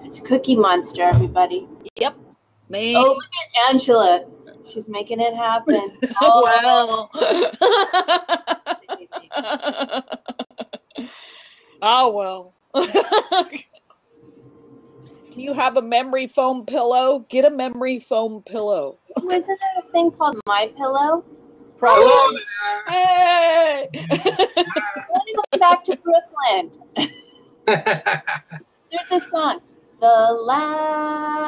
It's Cookie Monster, everybody. Yep. Me. Oh, look at Angela. She's making it happen. Well. Oh, well. Do you have a memory foam pillow? Get a memory foam pillow. Isn't there a thing called My Pillow? Probably. Hello Hey! I want to go back to Brooklyn. There's a song. The last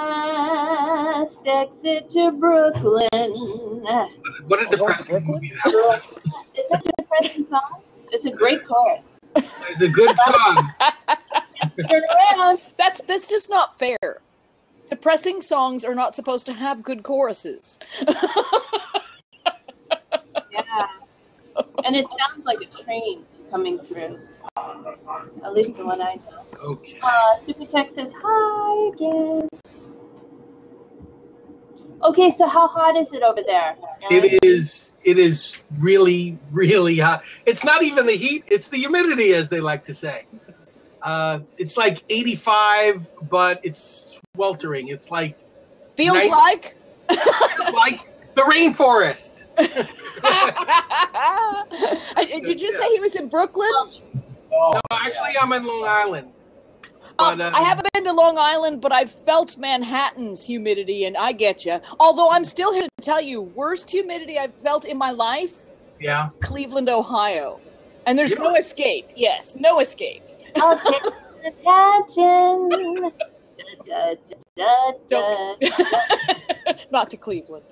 exit to Brooklyn. What a depressing movie that was. Is that a depressing song? It's a great chorus. It's a good song. Turn around. That's just not fair. Depressing songs are not supposed to have good choruses. Yeah. And it sounds like a train coming through. At least the one I know. Okay. Super Tech says hi again. Okay, so how hot is it over there, Aaron? It is really, really hot. It's not even the heat, it's the humidity, as they like to say. It's like 85, but it's sweltering. It's like Feels like? It's like the rainforest. Did you say he was in Brooklyn? No, actually, I'm in Long Island. But, I haven't been to Long Island, but I've felt Manhattan's humidity, and I get you. Although I'm still here to tell you, worst humidity I've felt in my life? Yeah. Cleveland, Ohio. And there's no escape. Yes, no escape. I'll take the pageant. Da, da, da, da. Not to Cleveland.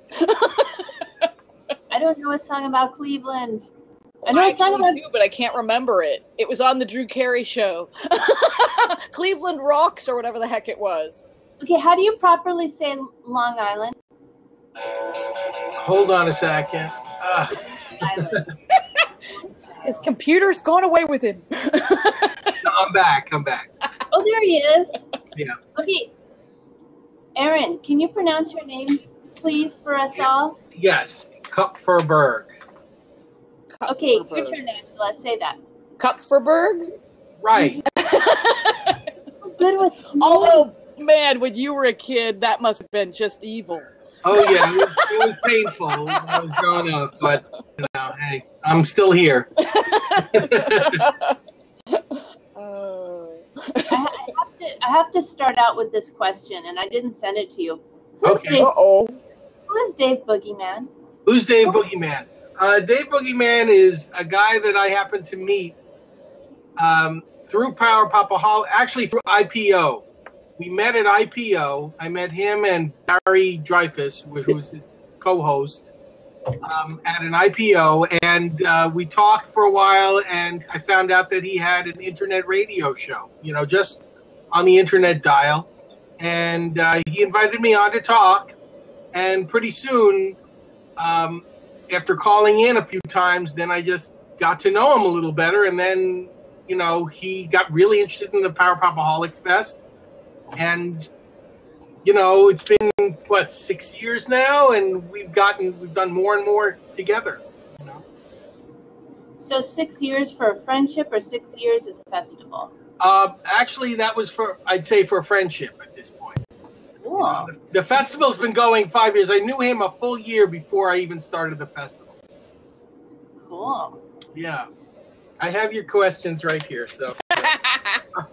I don't know a song about Cleveland. I know a song about you, but I can't remember it. It was on the Drew Carey show. Cleveland Rocks or whatever the heck it was. Okay, how do you properly say Long Island? Hold on a second. Island. His computer's gone away with him. No, I'm back. Oh, there he is. Yeah. Okay. Aaron, can you pronounce your name, please, for us all? Yes. Kupferberg. Okay, your turn, Angela. Say that. Kupferberg? Right. Good with Although, man, when you were a kid, that must have been just evil. Oh, yeah. It was painful when I was growing up. But, hey, I'm still here. I have to start out with this question, and I didn't send it to you. Okay. Uh-oh. Who is Dave Boogeyman? Who's Dave Boogeyman? Dave Boogeyman is a guy that I happened to meet through Popaholic, actually through IPO. We met at IPO. I met him and Barry Dreyfus, who was his co-host, at an IPO, and we talked for a while, and I found out that he had an internet radio show, just on the internet dial, and he invited me on to talk, and pretty soon, after calling in a few times, then I just got to know him a little better, and then, he got really interested in the Popaholic Fest, and it's been 6 years now, and we've done more and more together. So 6 years for a friendship, or 6 years at the festival? Actually, that was I'd say for a friendship at this point. Cool. The festival's been going 5 years. I knew him a full year before I even started the festival. Cool. Yeah. I have your questions right here, so.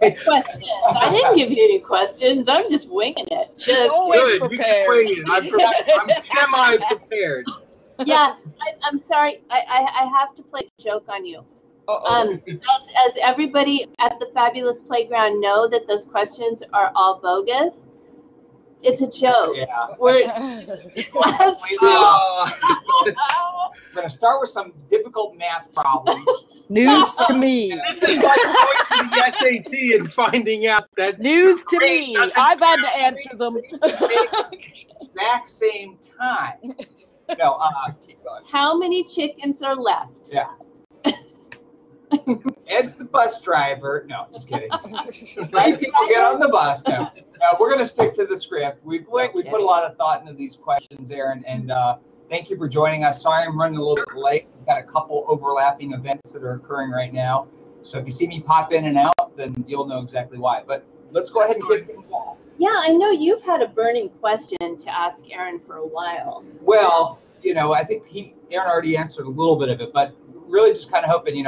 Questions. I didn't give you any questions. I'm just winging it. Just always good. prepared. You can wing it. I'm semi-prepared. Yeah, I'm sorry. I have to play a joke on you. As everybody at the Fabulous Playground know that those questions are all bogus. It's a joke. Yeah. We're We're going to start with some difficult math problems. News to me. This is like going to the SAT and finding out that News to me. I've had to answer them. Exact same time. No, keep going. How many chickens are left? Yeah. Ed's the bus driver. No, just kidding. Right, people get on the bus now. We're going to stick to the script. We put a lot of thought into these questions, Aaron, and thank you for joining us. Sorry I'm running a little bit late. We've got a couple overlapping events that are occurring right now. So if you see me pop in and out, then you'll know exactly why. But let's go ahead and kick things off. Yeah, I know you've had a burning question to ask Aaron for a while. Well, I think Aaron already answered a little bit of it, but really just kind of hoping,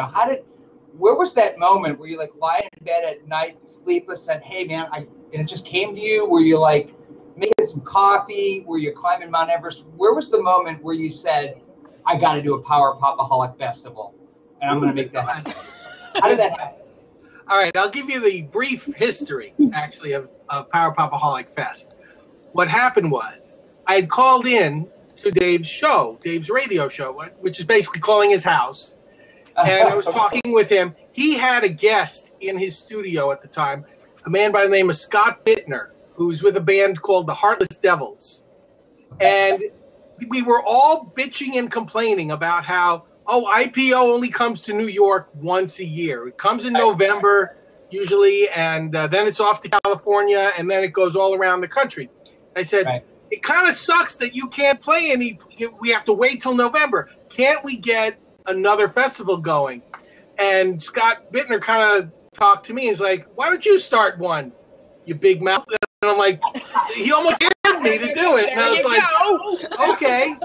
where was that moment where you like lying in bed at night, sleepless, said, hey man, and it just came to you? Were you like making some coffee? Were you climbing Mount Everest? Where was the moment where you said, I got to do a Power Popaholic festival and I'm going to make that happen? How did that happen? All right, I'll give you the brief history, actually, of Power Popaholic Fest. What happened was I had called in to Dave's radio show, which is basically calling his house. And I was talking with him. He had a guest in his studio at the time, a man by the name of Scott Bittner, who's with a band called the Heartless Devils. And we were all bitching and complaining about how, IPO only comes to New York once a year. It comes in November, usually, and then it's off to California, and then it goes all around the country. I said, It kind of sucks that you can't play we have to wait till November. Can't we get another festival going? And Scott Bittner kind of talked to me. He's like, why don't you start one, you big mouth? And I'm like, he almost dared me to do it. And I was like, okay.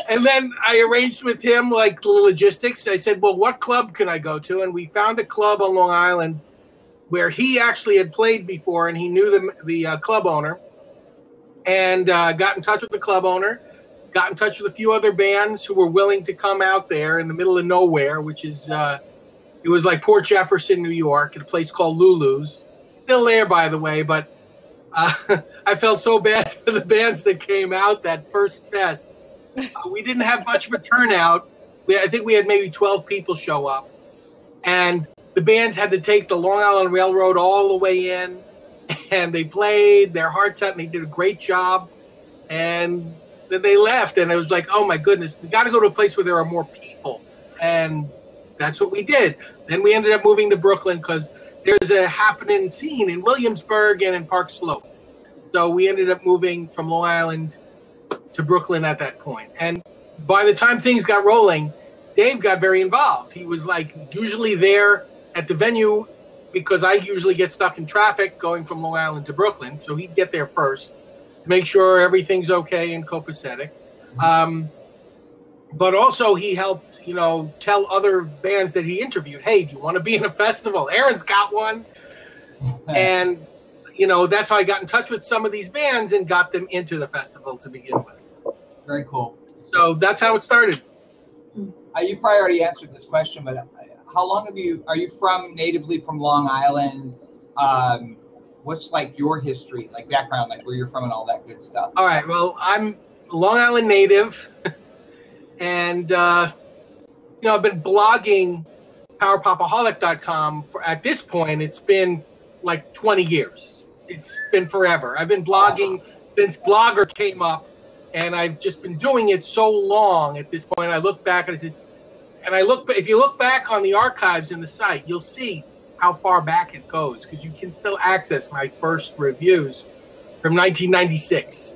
And then I arranged with him like the logistics. I said, well, what club can I go to? And we found a club on Long Island where he actually had played before, and he knew the club owner. And got in touch with the club owner, got in touch with a few other bands who were willing to come out there in the middle of nowhere, which is, it was like Port Jefferson, New York, at a place called Lulu's. Still there, by the way, but I felt so bad for the bands that came out that first fest. We didn't have much of a turnout. I think we had maybe 12 people show up. And the bands had to take the Long Island Railroad all the way in. And they played their hearts out, and they did a great job. And then they left, and it was like, oh, my goodness, we got to go to a place where there are more people. And that's what we did. Then we ended up moving to Brooklyn because there's a happening scene in Williamsburg and in Park Slope. So we ended up moving from Long Island to Brooklyn at that point. And by the time things got rolling, Dave got very involved. He was like usually there at the venue because I usually get stuck in traffic going from Long Island to Brooklyn. So he'd get there first to make sure everything's okay in Copacetic. But also he helped, tell other bands that he interviewed, hey, do you want to be in a festival? Aaron's got one. And, that's how I got in touch with some of these bands and got them into the festival to begin with. Very cool. So that's how it started. You probably already answered this question, but how long are you natively from Long Island? What's like your history, like background, like where you're from and all that good stuff? All right. Well, I'm Long Island native. And, I've been blogging PowerPopaholic.com at this point. It's been like 20 years. It's been forever. I've been blogging since Blogger came up. And I've just been doing it so long at this point. I look back and if you look back on the archives in the site, you'll see how far back it goes because you can still access my first reviews from 1996.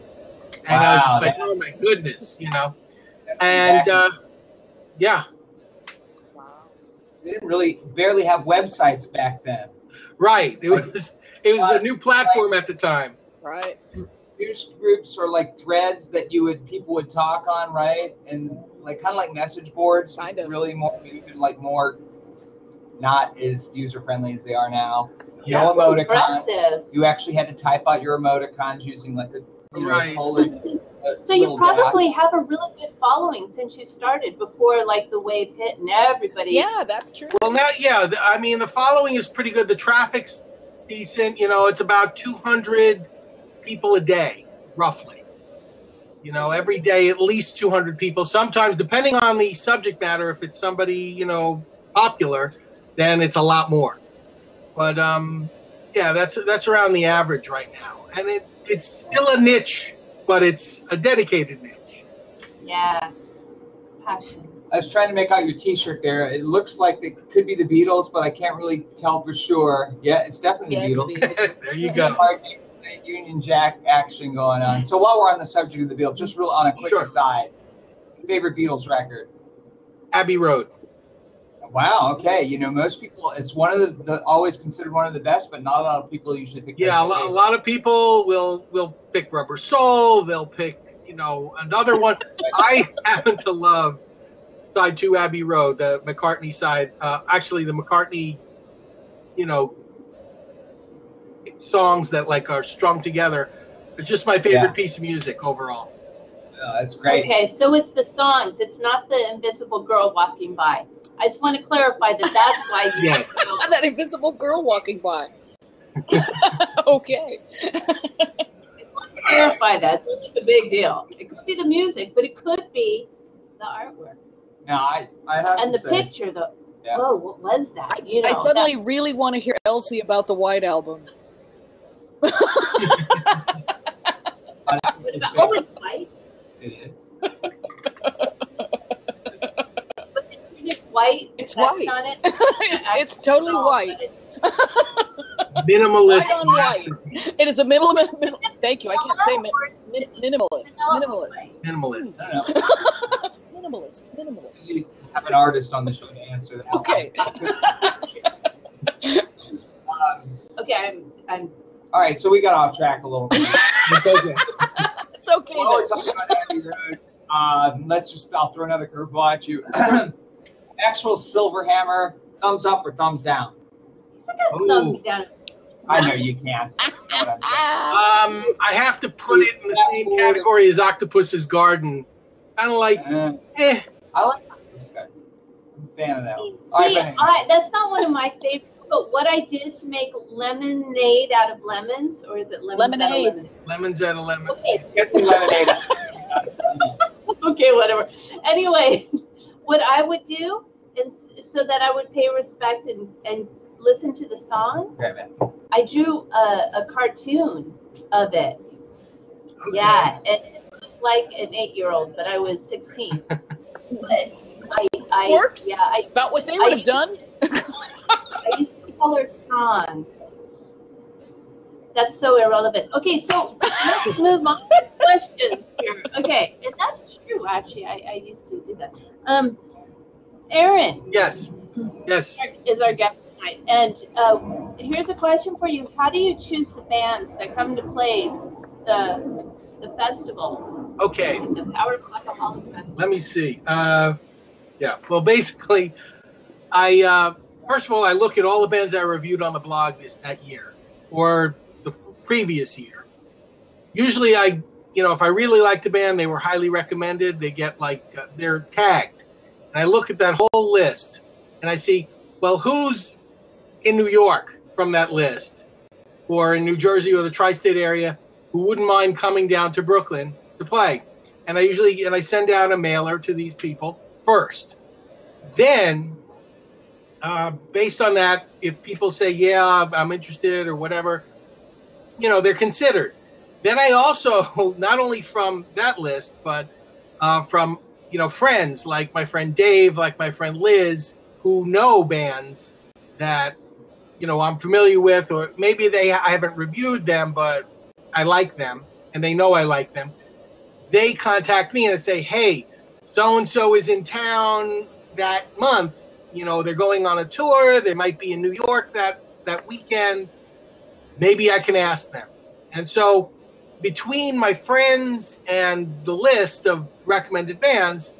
And I was just like, oh my goodness, And yeah. Wow. They didn't barely have websites back then. Right. It was a new platform at the time. Right. News groups or like threads that people would talk on, right? And like kind of like message boards, kind of. Really more more not as user friendly as they are now. Yeah, no emoticons. You actually had to type out your emoticons using like a So you probably have a really good following since you started before like the wave hit and everybody. Yeah, that's true. Well, now, the following is pretty good. The traffic's decent. It's about 200 people a day, roughly. Every day at least 200 people. Sometimes, depending on the subject matter, if it's somebody popular, then it's a lot more. But that's around the average right now, and it's still a niche, but it's a dedicated niche. Yeah, passion. I was trying to make out your T-shirt there. It looks like it could be the Beatles, but I can't really tell for sure. Yeah, it's definitely the Beatles. There you go. Union Jack action going on. So while we're on the subject of the Beatles, just real on a quick aside, favorite Beatles record? Abbey Road. Wow. Okay. You know, most people, it's one of the always considered one of the best, but not a lot of people usually pick. Yeah, a lot of people will pick Rubber Soul. They'll pick, you know, another one. I happen to love side 2 Abbey Road, the McCartney side. Actually, the McCartney, you know, songs that like are strung together. It's just my favorite piece of music overall. That's great. Okay, so it's the songs. It's not the invisible girl walking by. I just want to clarify that that's why. Yes. That invisible girl walking by. Okay. I just want to clarify that. It's not a big deal. It could be the music, but it could be the artwork. Now, I have and to the say, picture, though. Yeah. Whoa, what was that? I suddenly really want to hear Elsie about the White Album. Oh, it's white? It is. It's white. It's white. On it. it's totally white. Minimalist. White on white. It is a thank you. I can't say minimalist. Minimalist. Minimalist. You have an artist on the show to answer that. Okay. Okay, I'm. All right, so we got off track a little bit. It's okay. It's okay. While we're talking about Abbey Road, I'll throw another curveball at you. Actual Silverhammer, thumbs up or thumbs down? Thumbs down. I know you can. I have to put it in the same category as Octopus's Garden. Kind of like, I like Octopus's Garden. I'm a fan of that one. See, that's not one of my favorites. But what I did to make lemonade out of lemons, or is it lemonade? Lemons out of lemon. Okay. Get the lemonade. Okay, whatever. Anyway, what I would do, so that I would pay respect and listen to the song, I drew a cartoon of it. Okay. Yeah, it looked like an 8-year-old, but I was 16. But I works. Yeah, it's about what they would have done. I used to color songs. That's so irrelevant. Okay, so let's move on to questions here. Okay, and that's true, actually. I used to do that. Aaron. Yes. Yes. Is our guest tonight. And here's a question for you. How do you choose the bands that come to play the festival? Okay. The Power Popaholic Festival. Let me see. Yeah. Well, basically, first of all, I look at all the bands I reviewed on the blog that year or the previous year. Usually if I really like the band, they were highly recommended. They get they're tagged. And I look at that whole list and I see, well, who's in New York from that list or in New Jersey or the tri-state area who wouldn't mind coming down to Brooklyn to play. And I send out a mailer to these people first. Then, based on that, if people say, yeah, I'm interested or whatever, they're considered. Then I also, not only from that list, but from, friends like my friend Dave, like my friend Liz, who know bands that, I'm familiar with, or maybe I haven't reviewed them, but I like them and they know I like them. They contact me and say, hey, so-and-so is in town that month. They're going on a tour. They might be in New York that weekend. Maybe I can ask them. And so between my friends and the list of recommended bands,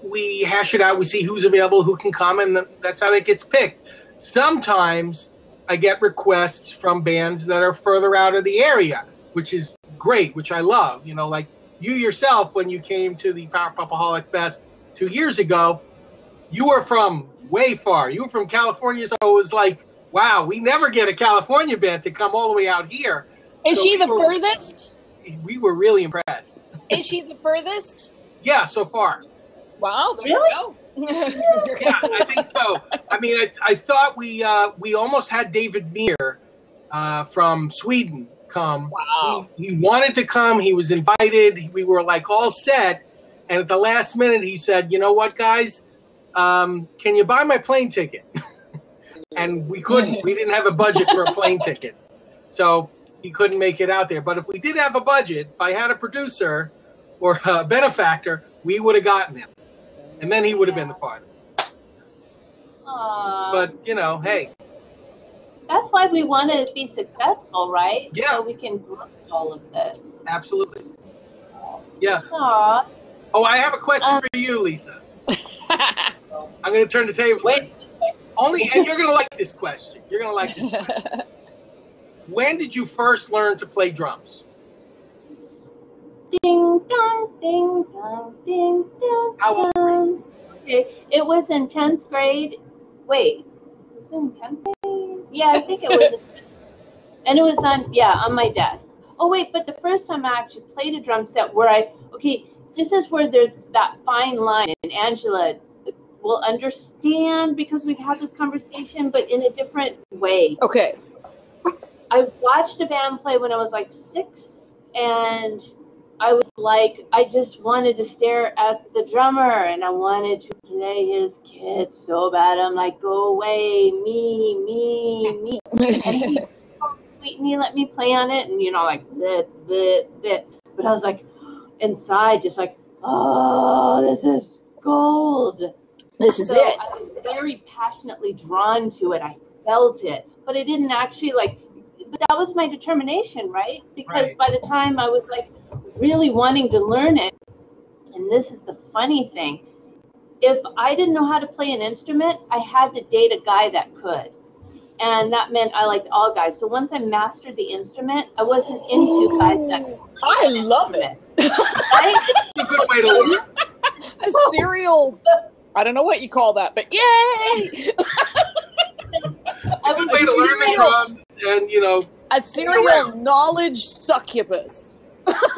we hash it out. We see who's available, who can come, and that's how it gets picked. Sometimes I get requests from bands that are further out of the area, which is great, which I love. Like you yourself, when you came to the Power Popaholic Fest 2 years ago, you were from way far. You were from California, so it was like, wow, we never get a California band to come all the way out here. Is she the furthest? We were really impressed. Is she the furthest? Yeah, so far. Wow, there you go. Yeah, I think so. I mean, I thought we almost had David Meir from Sweden come. Wow. He wanted to come. He was invited. We were all set. And at the last minute, he said, you know what, guys? Can you buy my plane ticket? And we couldn't. We didn't have a budget for a plane ticket. So he couldn't make it out there. But if we did have a budget, if I had a producer or a benefactor, we would have gotten him. And then he would have been the farthest. But, you know, hey. That's why we want to be successful, right? Yeah. So we can grow all of this. Absolutely. Yeah. Aww. Oh, I have a question for you, Lisa. I'm going to turn the table. Wait. And you're going to like this question. You're going to like this question. When did you first learn to play drums? Ding dong, ding dong, ding dong. How old were you? Okay, it was in 10th grade. Wait, was it in 10th grade? Yeah, I think it was. And it was on my desk. Oh wait, but the first time I actually played a drum set where this is where there's that fine line, and Angela will understand because we've had this conversation, but in a different way. Okay. I watched a band play when I was like 6, and I was like, I just wanted to stare at the drummer, and I wanted to play his kit so bad. I'm like, go away, me. And he was so sweet, and he let me play on it, and like bleh, bleh, bleh. But I was like, inside, just like, oh, this is gold. This is it. I was very passionately drawn to it. I felt it, but I didn't actually but that was my determination, right? Because by the time I was like really wanting to learn it, and this is the funny thing, if I didn't know how to play an instrument, I had to date a guy that could. And that meant I liked all guys. So once I mastered the instrument, I wasn't into guys that could. I love it. Right? It's a good way to learn. A serial, I don't know what you call that, but yay! A good way to learn the drums and, a serial knowledge succubus.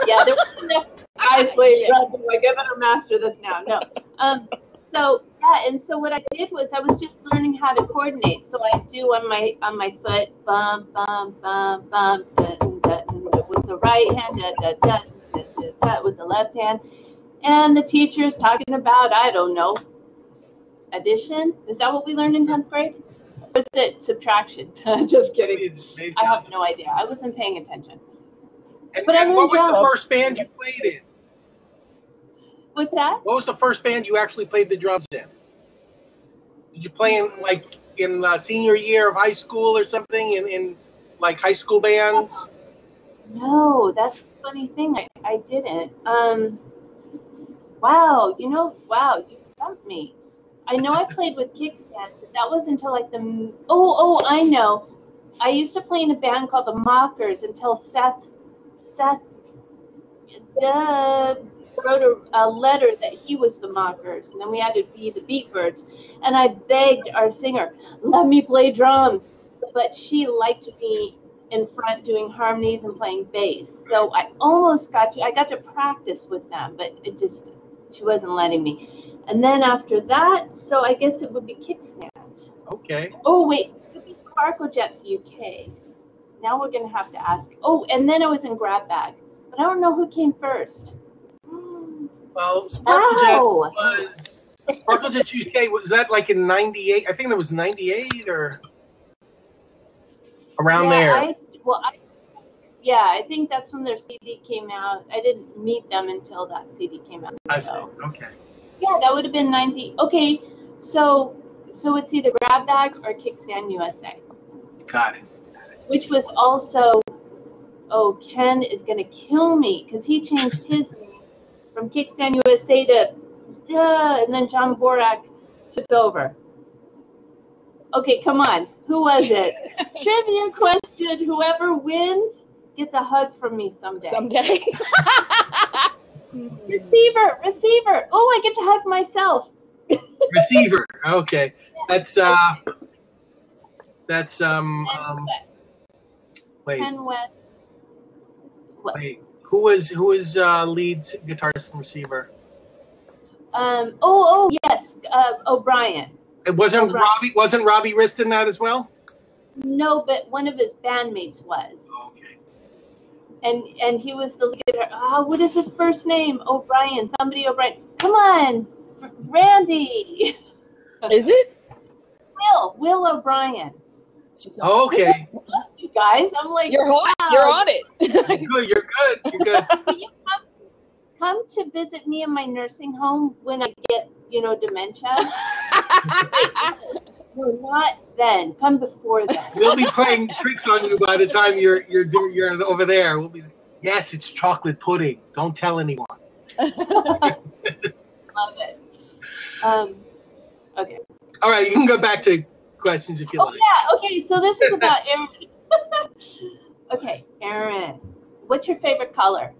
Yeah, there wasn't enough guys playing drums. I'm like, I better master this now. No. So what I did was I was just learning how to coordinate. So I do on my foot, bum, bum, bum, bum, dun, dun, dun, with the right hand, dun, dun, dun, dun, dun, dun, with the left hand. And the teacher's talking about, I don't know, addition. Is that what we learned in 10th grade? Or is it subtraction? Just kidding. I have no idea. I wasn't paying attention. And what was the first band you played in? What's that? What was the first band you actually played the drums in? Did you play in senior year of high school or something in like high school bands? No, that's the funny thing. I didn't. Wow, you stumped me. I know I played with kickstands, but that was until like I know. I used to play in a band called the Mockers until Seth wrote a letter that he was the Mockers, and then we had to be the Beatbirds. And I begged our singer, let me play drums, but she liked me in front doing harmonies and playing bass. So I almost got to practice with them, but she wasn't letting me. And then after that, so I guess it would be kickstand. Okay. Oh wait, it would be Sparkle Jets UK. Now we're gonna have to ask. Oh, and then I was in Grab Bag, but I don't know who came first. Well, Sparkle Jets UK, was that like in 98? I think it was 98 or around there. I think that's when their CD came out. I didn't meet them until that CD came out. I see. Okay. Yeah, that would have been 90. Okay, so it's either Grab Bag or Kickstand USA. Got it. Which was also, Ken is going to kill me because he changed his name from Kickstand USA to, and then John Borak took over. Okay, come on. Who was it? Trivia question. Whoever wins gets a hug from me someday. Receiver. Oh, I get to hug myself. Receiver. Okay. That's wait. Ken West. Wait. Who was lead guitarist and receiver? Yes. O'Brien. It wasn't Robbie. Wasn't Robbie Rist in that as well? No, but one of his bandmates was. Okay. And he was the leader. What is his first name? O'Brien. Somebody O'Brien. Come on, Randy. Is it? Will O'Brien. Okay. You guys, I'm like, you're hot. Wow. You're on it. You're good. Will you come to visit me in my nursing home when I get, dementia? No, not then. Come before then. We'll be playing tricks on you by the time you're over there. We'll be, yes, it's chocolate pudding. Don't tell anyone. Love it. Okay. All right, you can go back to questions if you like. Yeah. Okay. So this is about Aaron. Okay, Aaron. What's your favorite color?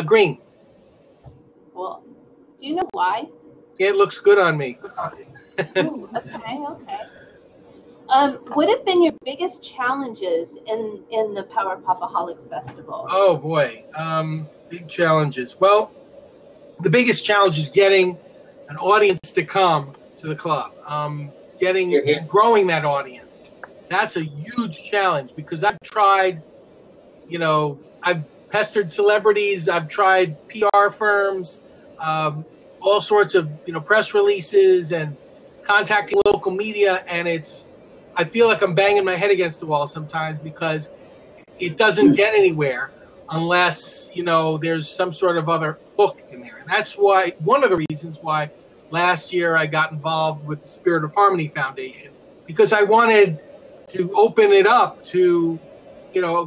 Green. Cool. Do you know why? Yeah, it looks good on me. Ooh, okay. What have been your biggest challenges in the Power Popaholic Festival? Oh boy, big challenges. Well, the biggest challenge is getting an audience to come to the club. Growing that audience. That's a huge challenge because I've tried, I've pestered celebrities. I've tried PR firms, all sorts of, press releases and contacting local media. And I feel like I'm banging my head against the wall sometimes because it doesn't get anywhere unless, there's some sort of other hook in there. And that's why, one of the reasons why last year I got involved with the Spirit of Harmony Foundation, because I wanted to open it up to,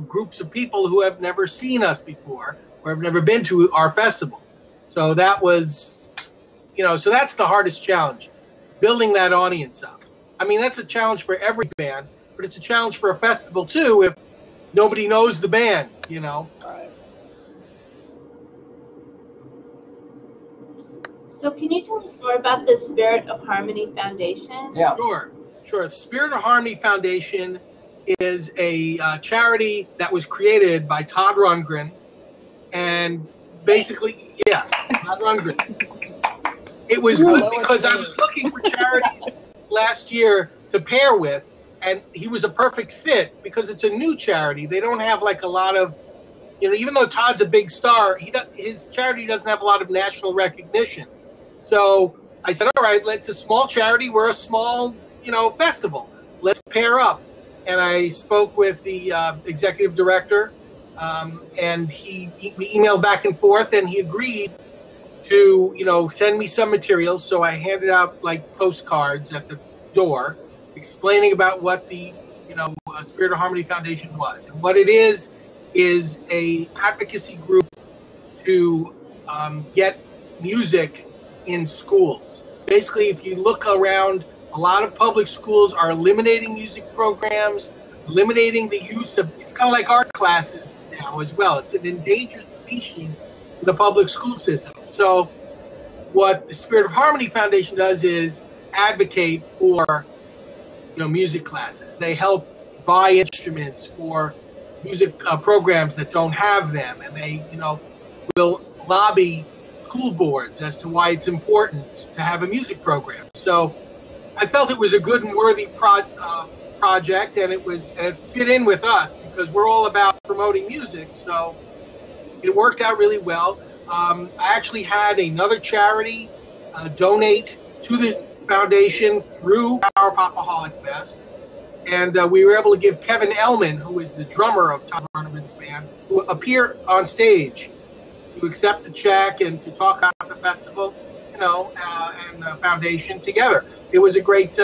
groups of people who have never seen us before or have never been to our festival. So that was, so that's the hardest challenge, building that audience up. I mean, that's a challenge for every band, but it's a challenge for a festival too if nobody knows the band, Right. So can you tell us more about the Spirit of Harmony Foundation? Yeah. Sure. Spirit of Harmony Foundation is a charity that was created by Todd Rundgren, and basically, Todd Rundgren. It was good because I was looking for charity last year to pair with, and he was a perfect fit because it's a new charity. They don't have like a lot of, even though Todd's a big star, his charity doesn't have a lot of national recognition. So I said, all right, it's a small charity. We're a small, festival. Let's pair up. And I spoke with the executive director, and we emailed back and forth, and he agreed to, send me some materials. So I handed out like postcards at the door explaining about what the, Spirit of Harmony Foundation was. And what it is a advocacy group to get music in schools. Basically, if you look around, a lot of public schools are eliminating music programs, eliminating the use of, it's kind of like art classes now as well. It's an endangered species in the public school system. So what the Spirit of Harmony Foundation does is advocate for, music classes. They help buy instruments for music programs that don't have them. And they, will lobby school boards as to why it's important to have a music program. So I felt it was a good and worthy project, and it fit in with us because we're all about promoting music. So it worked out really well. I actually had another charity donate to the foundation through our Popaholic Fest, and we were able to give Kevin Elman, who is the drummer of Todd Rundgren's band, who appeared on stage to accept the check and to talk about the festival, and the foundation together. It was a great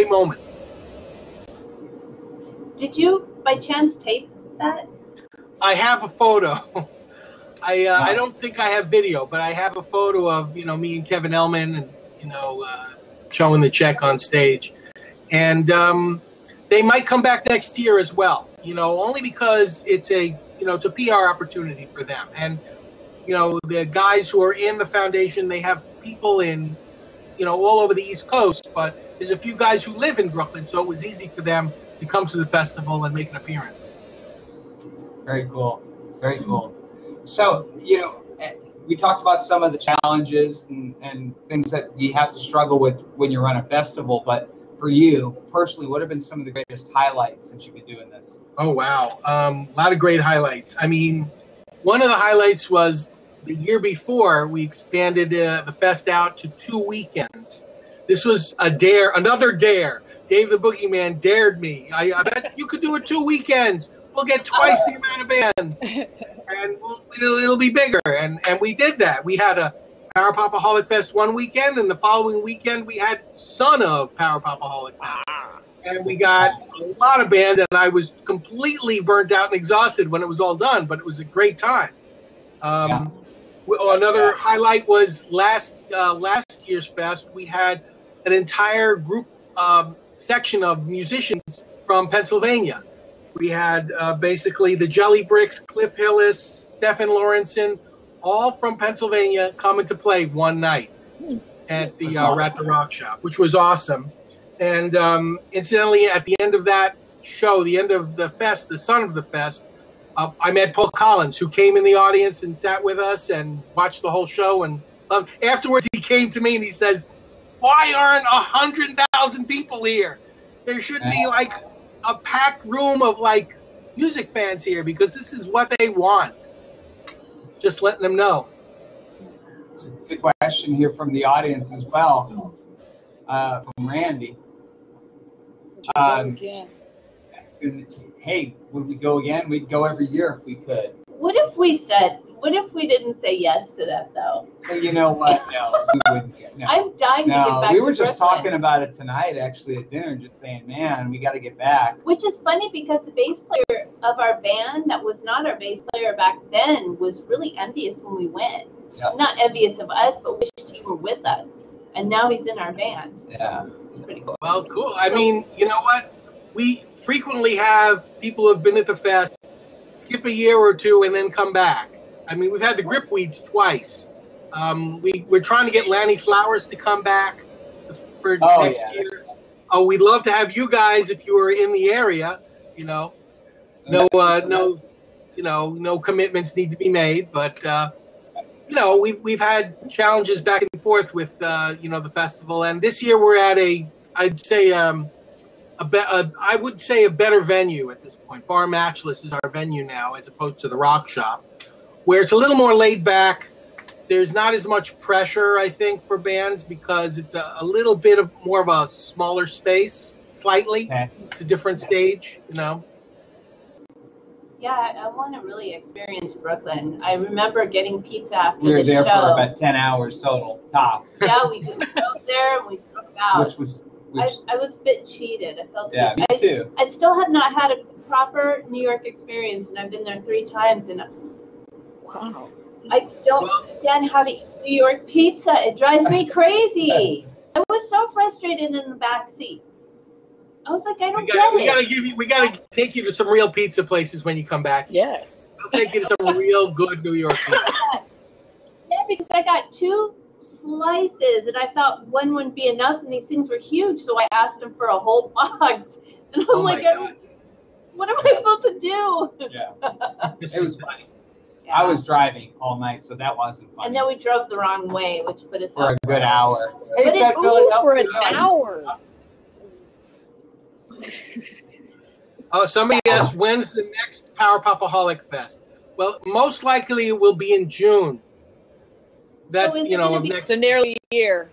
moment. Did you, by chance, tape that? I have a photo. I don't think I have video, but I have a photo of me and Kevin Elman, and showing the check on stage. And they might come back next year as well. Only because it's a it's a PR opportunity for them. And the guys who are in the foundation, they have people in all over the East Coast, but there's a few guys who live in Brooklyn, so it was easy for them to come to the festival and make an appearance. Very cool. Very cool. So, we talked about some of the challenges and things that you have to struggle with when you run a festival, but for you personally, what have been some of the greatest highlights since you've been doing this? Oh, wow. A lot of great highlights. I mean, one of the highlights was the year before we expanded the fest out to 2 weekends. This was another dare. Dave the Boogeyman dared me. I bet you could do it 2 weekends. We'll get twice the amount of bands, and it'll be bigger. And we did that. We had a Power Popaholic Fest one weekend, and the following weekend we had Son of Power Popaholic Fest. And we got a lot of bands, and I was completely burnt out and exhausted when it was all done, but it was a great time. Another highlight was last year's fest. We had an entire group section of musicians from Pennsylvania. We had basically the Jelly Bricks, Cliff Hillis, Stephen Lawrenson, all from Pennsylvania coming to play one night at the Rock Shop, which was awesome. And incidentally, at the end of that show, the end of the fest, the son of the fest, I met Paul Collins, who came in the audience and sat with us and watched the whole show. And afterwards, he came to me and he says, "Why aren't 100,000 people here? There should be like a packed room of like music fans here because this is what they want." Just letting them know. It's a good question here from the audience as well, from Randy. Hey, would we go again? We'd go every year if we could. What if we didn't say yes to that, though? So you know what? No, we wouldn't. No. I'm dying to get back we to were just Brooklyn. talking about it tonight, actually, at dinner, just saying, man, we got to get back. Which is funny because the bass player of our band that was not our bass player back then was really envious when we went. Yep. Not envious of us, but wished he were with us. And now he's in our band. Yeah. It's pretty cool. Well, cool. I mean, you know what? We frequently have people who have been at the fest skip a year or two and then come back. I mean, we've had the Gripweeds twice. We're trying to get Lanny Flowers to come back for next year. Oh, we'd love to have you guys if you were in the area. You know, no commitments need to be made, but you know, we've had challenges back and forth with the festival, and this year we're at I would say a better venue at this point. Bar Matchless is our venue now, as opposed to the Rock Shop, where it's a little more laid back. There's not as much pressure, I think, for bands because it's a little bit of more of a smaller space, slightly. Okay. It's a different stage, you know. Yeah, I want to really experience Brooklyn. I remember getting pizza after we were the there show. for about 10 hours total, top. Yeah, we drove there and we drove out. I was a bit cheated. I felt me too. I still have not had a proper New York experience, and I've been there 3 times. And wow, I don't understand how to eat New York pizza. It drives me crazy. I was so frustrated in the back seat. I was like, I don't get it. We gotta take you to some real pizza places when you come back. Yes, we'll take you to some real good New York pizza. Yeah, because I got 2 slices and I thought one wouldn't be enough, and these things were huge, so I asked him for a whole box, and I'm like, what am I supposed to do? Yeah, it was funny. Yeah. I was driving all night, so that wasn't funny. And then we drove the wrong way, which put us for a good hour. For an hour. Oh, somebody asked, when's the next Power Popaholic Fest? Well, most likely it will be in June. That's, so nearly a year.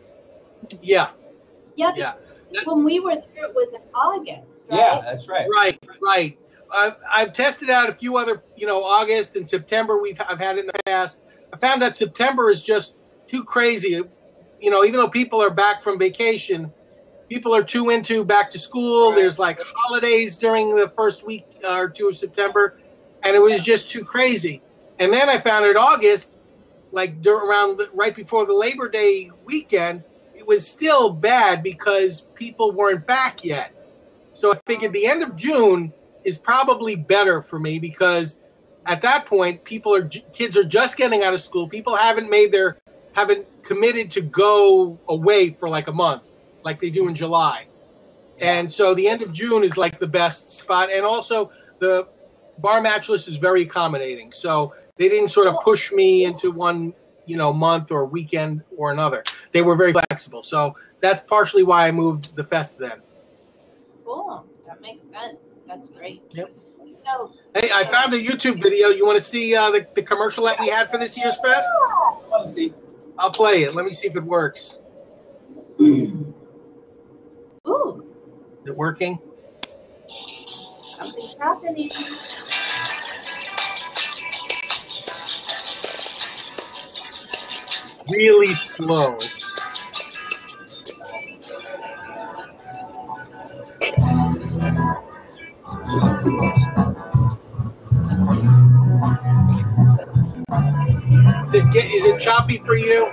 Yeah. Yeah. When we were there, it was in August, right? Yeah, that's right. Right. I've tested out a few other, August and September I've had in the past. I found that September is just too crazy. Even though people are back from vacation, people are too into back to school. Right. There's like holidays during the first week or 2 of September, and it was just too crazy. And then I found in August, like right before the Labor Day weekend, it was still bad because people weren't back yet. So I figured the end of June is probably better for me because at that point, kids are just getting out of school. People haven't committed to go away for like a month, like they do in July. And so the end of June is like the best spot. And also the Bar Matchless is very accommodating. So they didn't sort of push me into one, month or weekend or another. They were very flexible. So that's partially why I moved the fest then. Cool. That makes sense. That's great. Yep. So, hey, I found a YouTube video. You want to see the commercial that we had for this year's fest? I want to see. I'll play it. Let me see if it works. Ooh. Is it working? Something's happening. really slow. Is it choppy for you?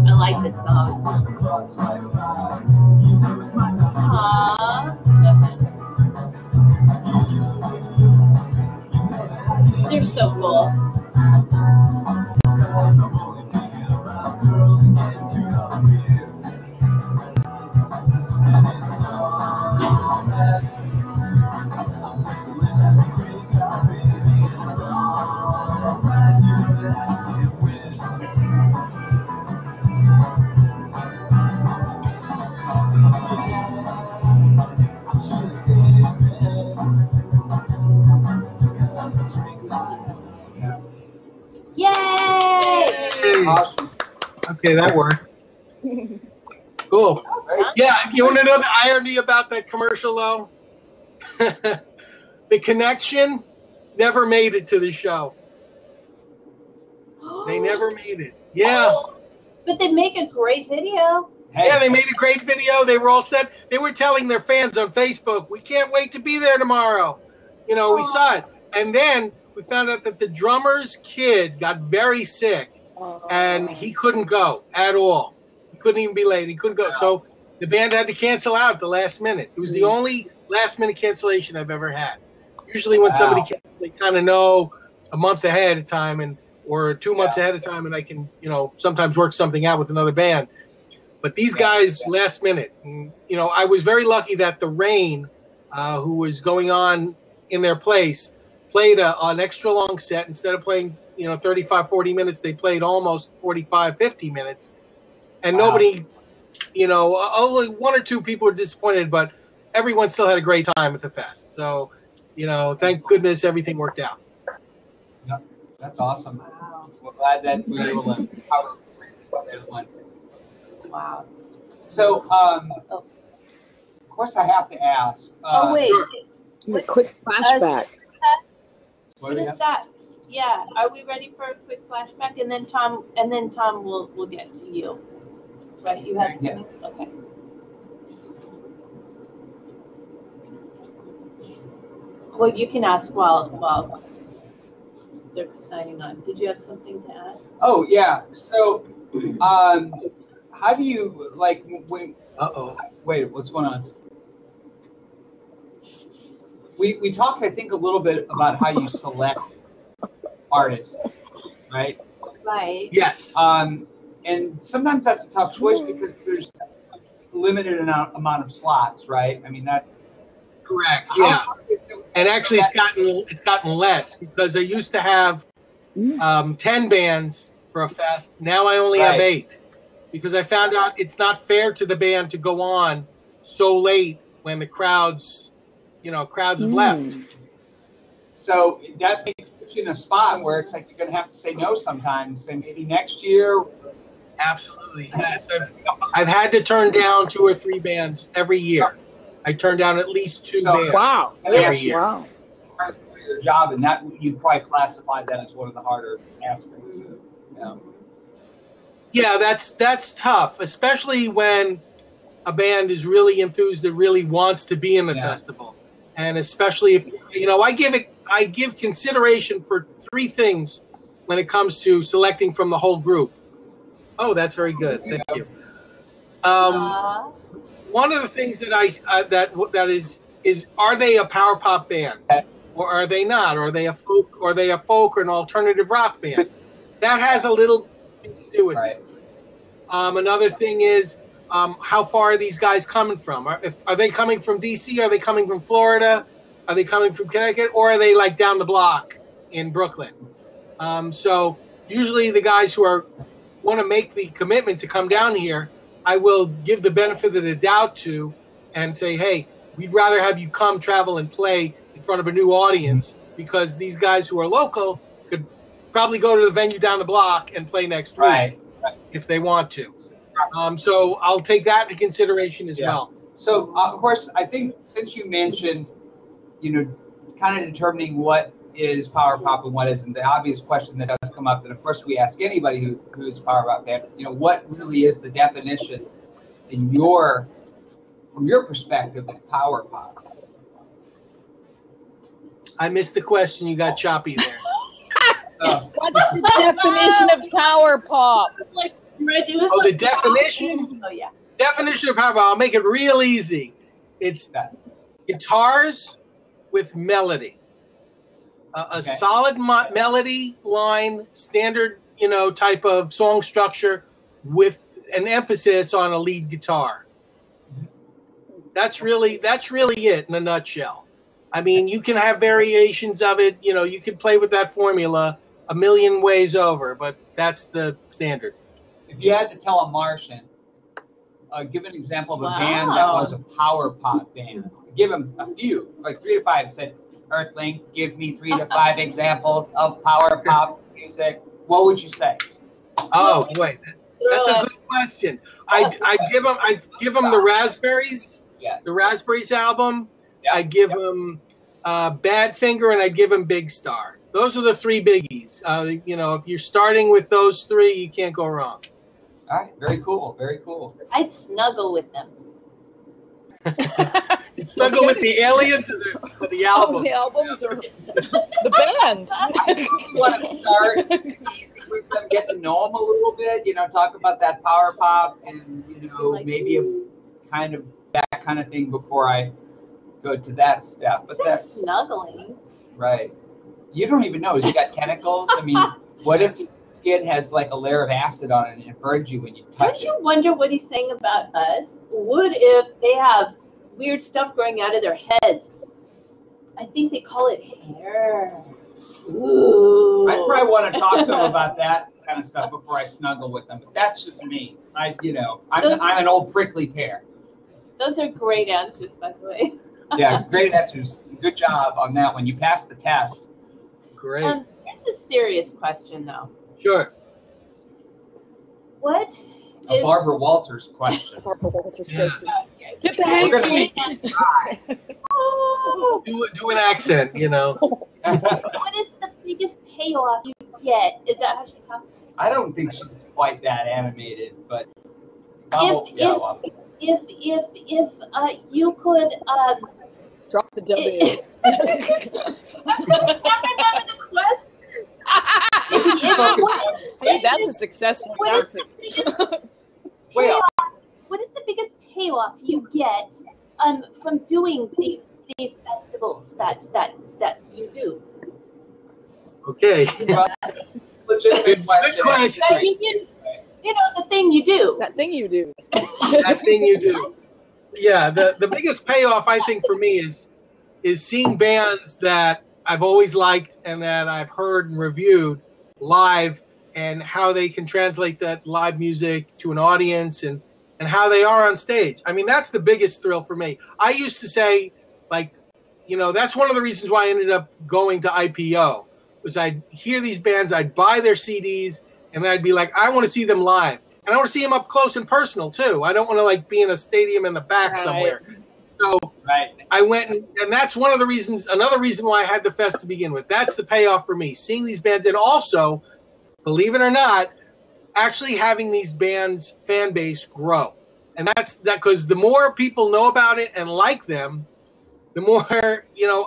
I like this song. Aww. They're so cool. Yay! Awesome. Okay, that worked. Cool. Yeah, you want to know the irony about that commercial, though? The connection never made it to the show. They never made it. Yeah. But they make a great video. Hey. Yeah, they made a great video. They were all set. They were telling their fans on Facebook, we can't wait to be there tomorrow. You know, we saw it. And then we found out that the drummer's kid got very sick, and he couldn't go at all. He couldn't even be late. He couldn't go. So the band had to cancel out at the last minute. It was the only last-minute cancellation I've ever had. Usually when somebody cancels, they kind of know a month ahead of time or 2 months ahead of time, and I can, sometimes work something out with another band. But these guys, last minute. And, I was very lucky that the Rain, who was going on in their place, played an extra long set. Instead of playing, 35, 40 minutes, they played almost 45, 50 minutes. And nobody, only one or two people were disappointed, but everyone still had a great time at the fest. So, thank goodness everything worked out. Yeah, that's awesome. Wow. We're glad that we were able to cover everyone. Wow. So, of course, I have to ask. Wait. Sure. A quick flashback. What is that? Yeah. Are we ready for a quick flashback? And then Tom will get to you. Right? You have something? Yeah. Okay. Well, you can ask while they're signing on. Did you have something to add? Oh yeah. So, how do you when? Wait, what's going on? We talked, I think, a little bit about how you select artists, right? Right. Yes. And sometimes that's a tough choice because there's limited amount of slots, right? I mean that. Correct. Yeah. And actually, it's gotten less because I used to have 10 bands for a fest. Now I only have 8 because I found out it's not fair to the band to go on so late when the crowds have left. So that puts you in a spot where it's like you're going to have to say no sometimes. And maybe next year. Absolutely. Yes. I've had to turn down 2 or 3 bands every year. I turned down at least 2 bands. Wow. Every year. Wow. Your job, and that you probably classify that as one of the harder aspects. Yeah, that's tough, especially when a band is really enthused that really wants to be in the festival. And especially if I give consideration for 3 things when it comes to selecting from the whole group. Oh, that's very good. Thank you. One of the things that is are they a power pop band or are they not? Or are they a folk or an alternative rock band? That has a little to do with it. Another thing is how far are these guys coming from? Are they coming from DC? Are they coming from Florida? Are they coming from Connecticut? Or are they like down the block in Brooklyn? So usually the guys who want to make the commitment to come down here, I will give the benefit of the doubt to and say, hey, we'd rather have you come, travel, and play in front of a new audience because these guys who are local could probably go to the venue down the block and play next week if they want to. So I'll take that into consideration as well. So, of course, I think since you mentioned, kind kind of determining what is power pop and what isn't. The obvious question that does come up, and of course we ask anybody who is a power pop fan, what really is the definition from your perspective of power pop? I missed the question. You got choppy there. What's the definition of power pop? The definition? Oh, yeah. Definition of power pop. I'll make it real easy. It's guitars with melody. A solid melody line, standard, type of song structure with an emphasis on a lead guitar. That's really it in a nutshell. I mean, you can have variations of it. You can play with that formula a million ways over, but that's the standard. If you had to tell a Martian, give an example of a band that was a power pop band. Give him a few, like 3 to 5. Said, Earthling, give me 3 to 5 examples of power pop music. What would you say? Oh, wait, that's a good question. I give them the Raspberries, the Raspberries album. Yeah. I give them Badfinger, and I give them Big Star. Those are the 3 biggies. If you're starting with those 3, you can't go wrong. All right, very cool, very cool. I'd snuggle with them. You'd snuggle with the aliens or the albums? Oh, the albums or the bands. You want to start with them, get to know them a little bit, talk about that power pop and, maybe that kind of thing before I go to that step. But that's snuggling. Right. You don't even know. Has he got tentacles? I mean, what if his skin has like a layer of acid on it and it burns you when you touch it? Don't you wonder what he's saying about us? What if they have weird stuff growing out of their heads? I think they call it hair. Ooh. I probably want to talk to them about that kind of stuff before I snuggle with them. But that's just me. I'm an old prickly pear. Those are great answers, by the way. Yeah, great answers. Good job on that one. You passed the test. Great. It's a serious question, though. Sure. What a is Barbara Walters question? Barbara Walters question. Get the hang. Do an accent, What is the biggest payoff you get? Is that how she talks? I don't think she's quite that animated, but if you could drop the W's. Hey, that's a successful tactic. What is the biggest payoff you get from doing these festivals that you do? Okay. Legitimate question. The thing you do. That thing you do. That thing you do. Yeah, the biggest payoff I think for me is seeing bands that I've always liked and that I've heard and reviewed live, and how they can translate that live music to an audience and how they are on stage. I mean, that's the biggest thrill for me. I used to say, that's one of the reasons why I ended up going to IPO, was I'd hear these bands, I'd buy their CDs, and I'd be like, I want to see them live. And I want to see them up close and personal, too. I don't want to, be in a stadium in the back somewhere. So I went, and that's one of the reasons, another reason why I had the fest to begin with. That's the payoff for me, seeing these bands, and also, believe it or not, actually having these bands' fan base grow. And that's because the more people know about it and like them, the more,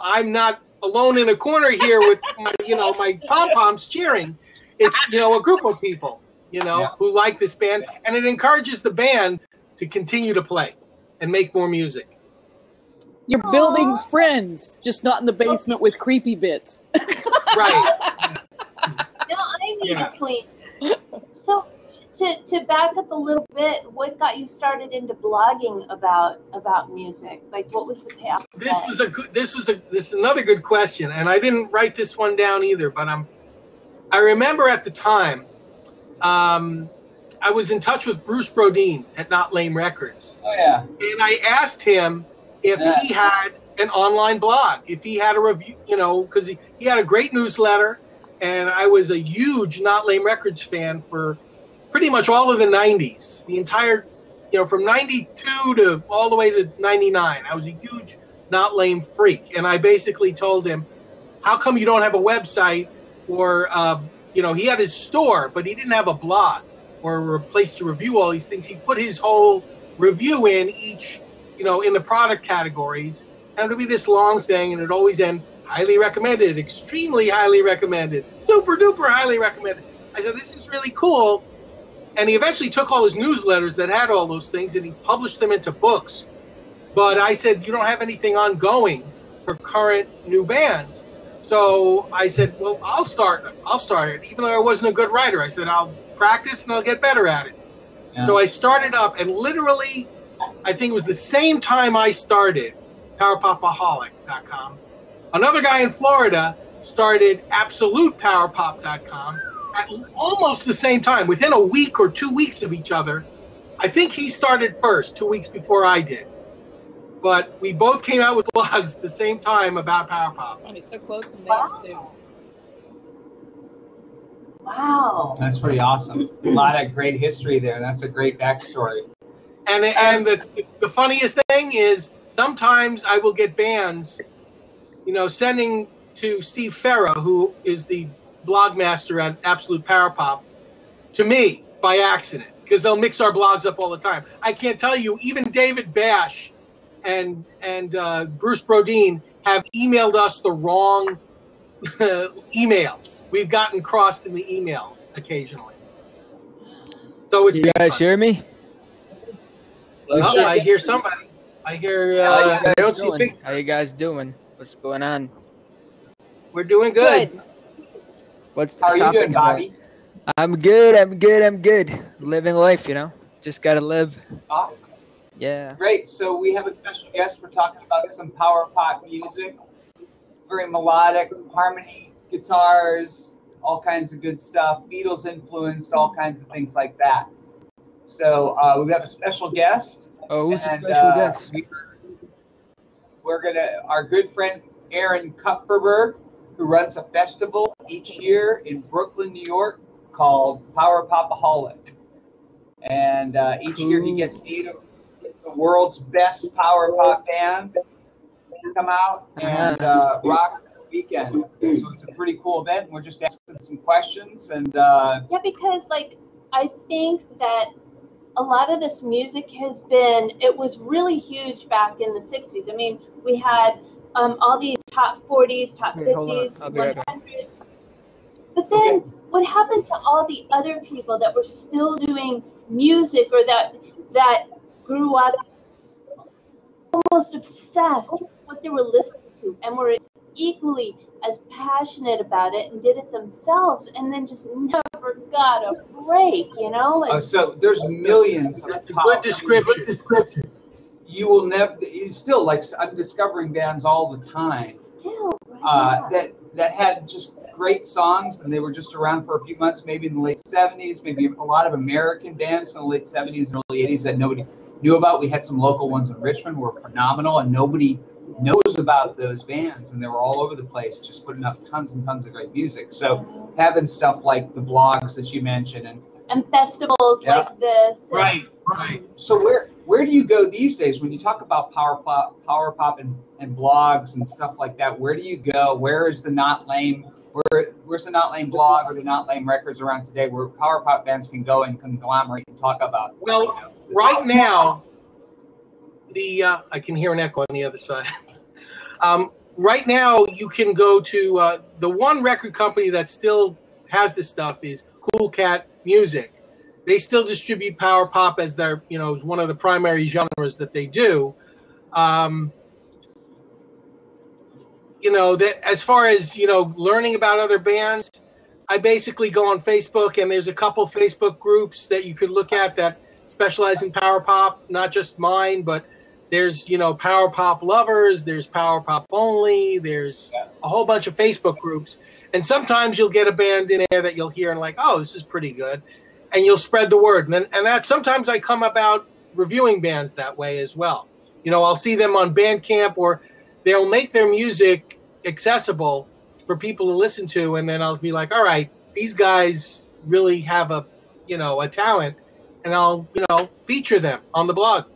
I'm not alone in a corner here with my pom-poms cheering. It's, a group of people, who like this band, and it encourages the band to continue to play and make more music. You're building friends, just not in the basement with creepy bits. Right. No, I need to clean. So, to back up a little bit, what got you started into blogging about music? What was the payoff? This is another good question, and I didn't write this one down either. But I remember at the time, I was in touch with Bruce Brodeen at Not Lame Records. Oh yeah. And I asked him if he had an online blog, if he had a review, because he had a great newsletter, and I was a huge Not Lame Records fan for pretty much all of the 90s. The entire, from 92 to all the way to 99. I was a huge Not Lame Freak. And I basically told him, how come you don't have a website or, he had his store, but he didn't have a blog or a place to review all these things. He put his whole review in each, in the product categories. And it would be this long thing, and it would always end, highly recommended, extremely highly recommended, super duper highly recommended. I said, this is really cool. And he eventually took all his newsletters that had all those things and he published them into books. But I said, you don't have anything ongoing for current new bands. So I said, well, I'll start it. Even though I wasn't a good writer, I said, I'll practice and I'll get better at it. Yeah. So I started up, and literally, I think it was the same time I started PowerPopaholic.com. Another guy in Florida started AbsolutePowerPop.com at almost the same time, within a week or 2 weeks of each other. I think he started first, 2 weeks before I did. But we both came out with blogs at the same time about Power Pop. Funny, so close in names, too. Wow. That's pretty awesome. A lot of great history there. That's a great backstory. And the funniest thing is sometimes I will get bands, sending to Steve Farrow, who is the blog master at Absolute Power Pop, to me by accident, because they'll mix our blogs up all the time. I can't tell you, even David Bash and Bruce Brodeen have emailed us the wrong emails. We've gotten crossed in the emails occasionally. So it's you guys hear me? Well, yes. I hear somebody. I hear. I don't see big. How you guys doing? What's going on? We're doing good. What's the How are topic you doing, Bobby? I'm good. Living life, Just gotta live. Awesome. Yeah. Great. So we have a special guest. We're talking about some power pop music. Very melodic, harmony, guitars, all kinds of good stuff. Beatles influenced, all kinds of things like that. So we have a special guest. Oh, who's the special guest? Our good friend Aaron Kupferberg, who runs a festival each year in Brooklyn, New York, called Popaholic. And each year he gets 8 of the world's best power pop bands to come out and rock the weekend. So it's a pretty cool event. We're just asking some questions. And yeah, because I think that a lot of this music it was really huge back in the 60s. I mean, we had all these top 40s, top 50s, 100s. But then what happened to all the other people that were still doing music or that grew up almost obsessed with what they were listening to and were equally as passionate about it and did it themselves and then just never got a break, so there's millions of That's a good description. You will never, still, I'm discovering bands all the time that had just great songs, and they were just around for a few months, maybe in the late 70s, maybe a lot of American bands in the late 70s and early 80s that nobody knew about. We had some local ones in Richmond were phenomenal, and nobody knows about those bands, and they were all over the place, just putting up tons and tons of great music. So having stuff like the blogs that you mentioned and festivals like this. Right. So where do you go these days when you talk about power pop and blogs and stuff like that? Where do you go? Where is the Not Lame? Where's the Not Lame blog or the Not Lame records around today where power pop bands can go and conglomerate and talk about? Well, right now, I can hear an echo on the other side. Right now, you can go to the one record company that still has this stuff is Cool Cat Music. They still distribute power pop as their, as one of the primary genres that they do. That as far as, learning about other bands, I basically go on Facebook, and there's a couple Facebook groups that you could look at that specialize in power pop, not just mine, but there's, power pop lovers, there's power pop only, there's a whole bunch of Facebook groups. And sometimes you'll get a band in there that you'll hear and oh, this is pretty good. And you'll spread the word. And that sometimes I come about reviewing bands that way as well. I'll see them on Bandcamp, or they'll make their music accessible for people to listen to. And then I'll be like, all right, these guys really have a talent, and I'll, feature them on the blog.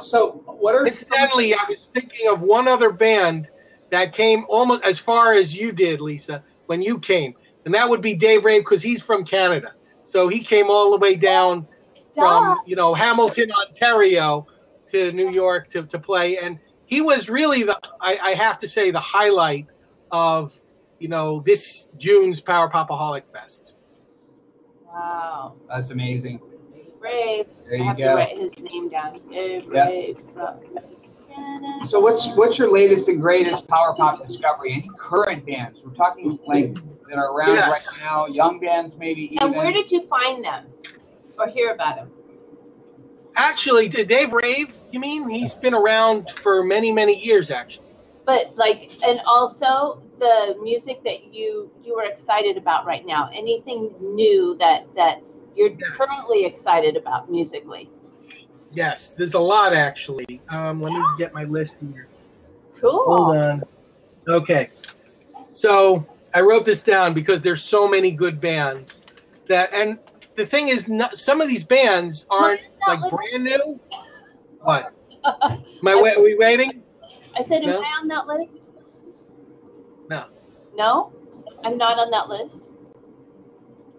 So what are incidentally, I was thinking of one other band that came almost as far as you did, Lisa, when you came, and that would be Dave Rave, because he's from Canada. So he came all the way down from, you know, Hamilton, Ontario to New York to play. And he was really I have to say, the highlight of, you know, this June's Power Popaholic Fest. Wow. That's amazing. Brave. There you I have go. to write his name down. Brave. So what's your latest and greatest power pop discovery? Any current bands? We're talking like that are around right now, young bands maybe even. And where did you find them or hear about them? Actually, Dave Rave, you mean? He's been around for many, many years, actually. But like, and also the music that you were excited about right now. Anything new that you're currently excited about musically? Yes, there's a lot, actually. Let me get my list here. Cool. Hold on. Okay. So I wrote this down because there's so many good bands and the thing is, some of these bands aren't like brand new. What? Are we waiting? I said, am I on that list? No. No? I'm not on that list?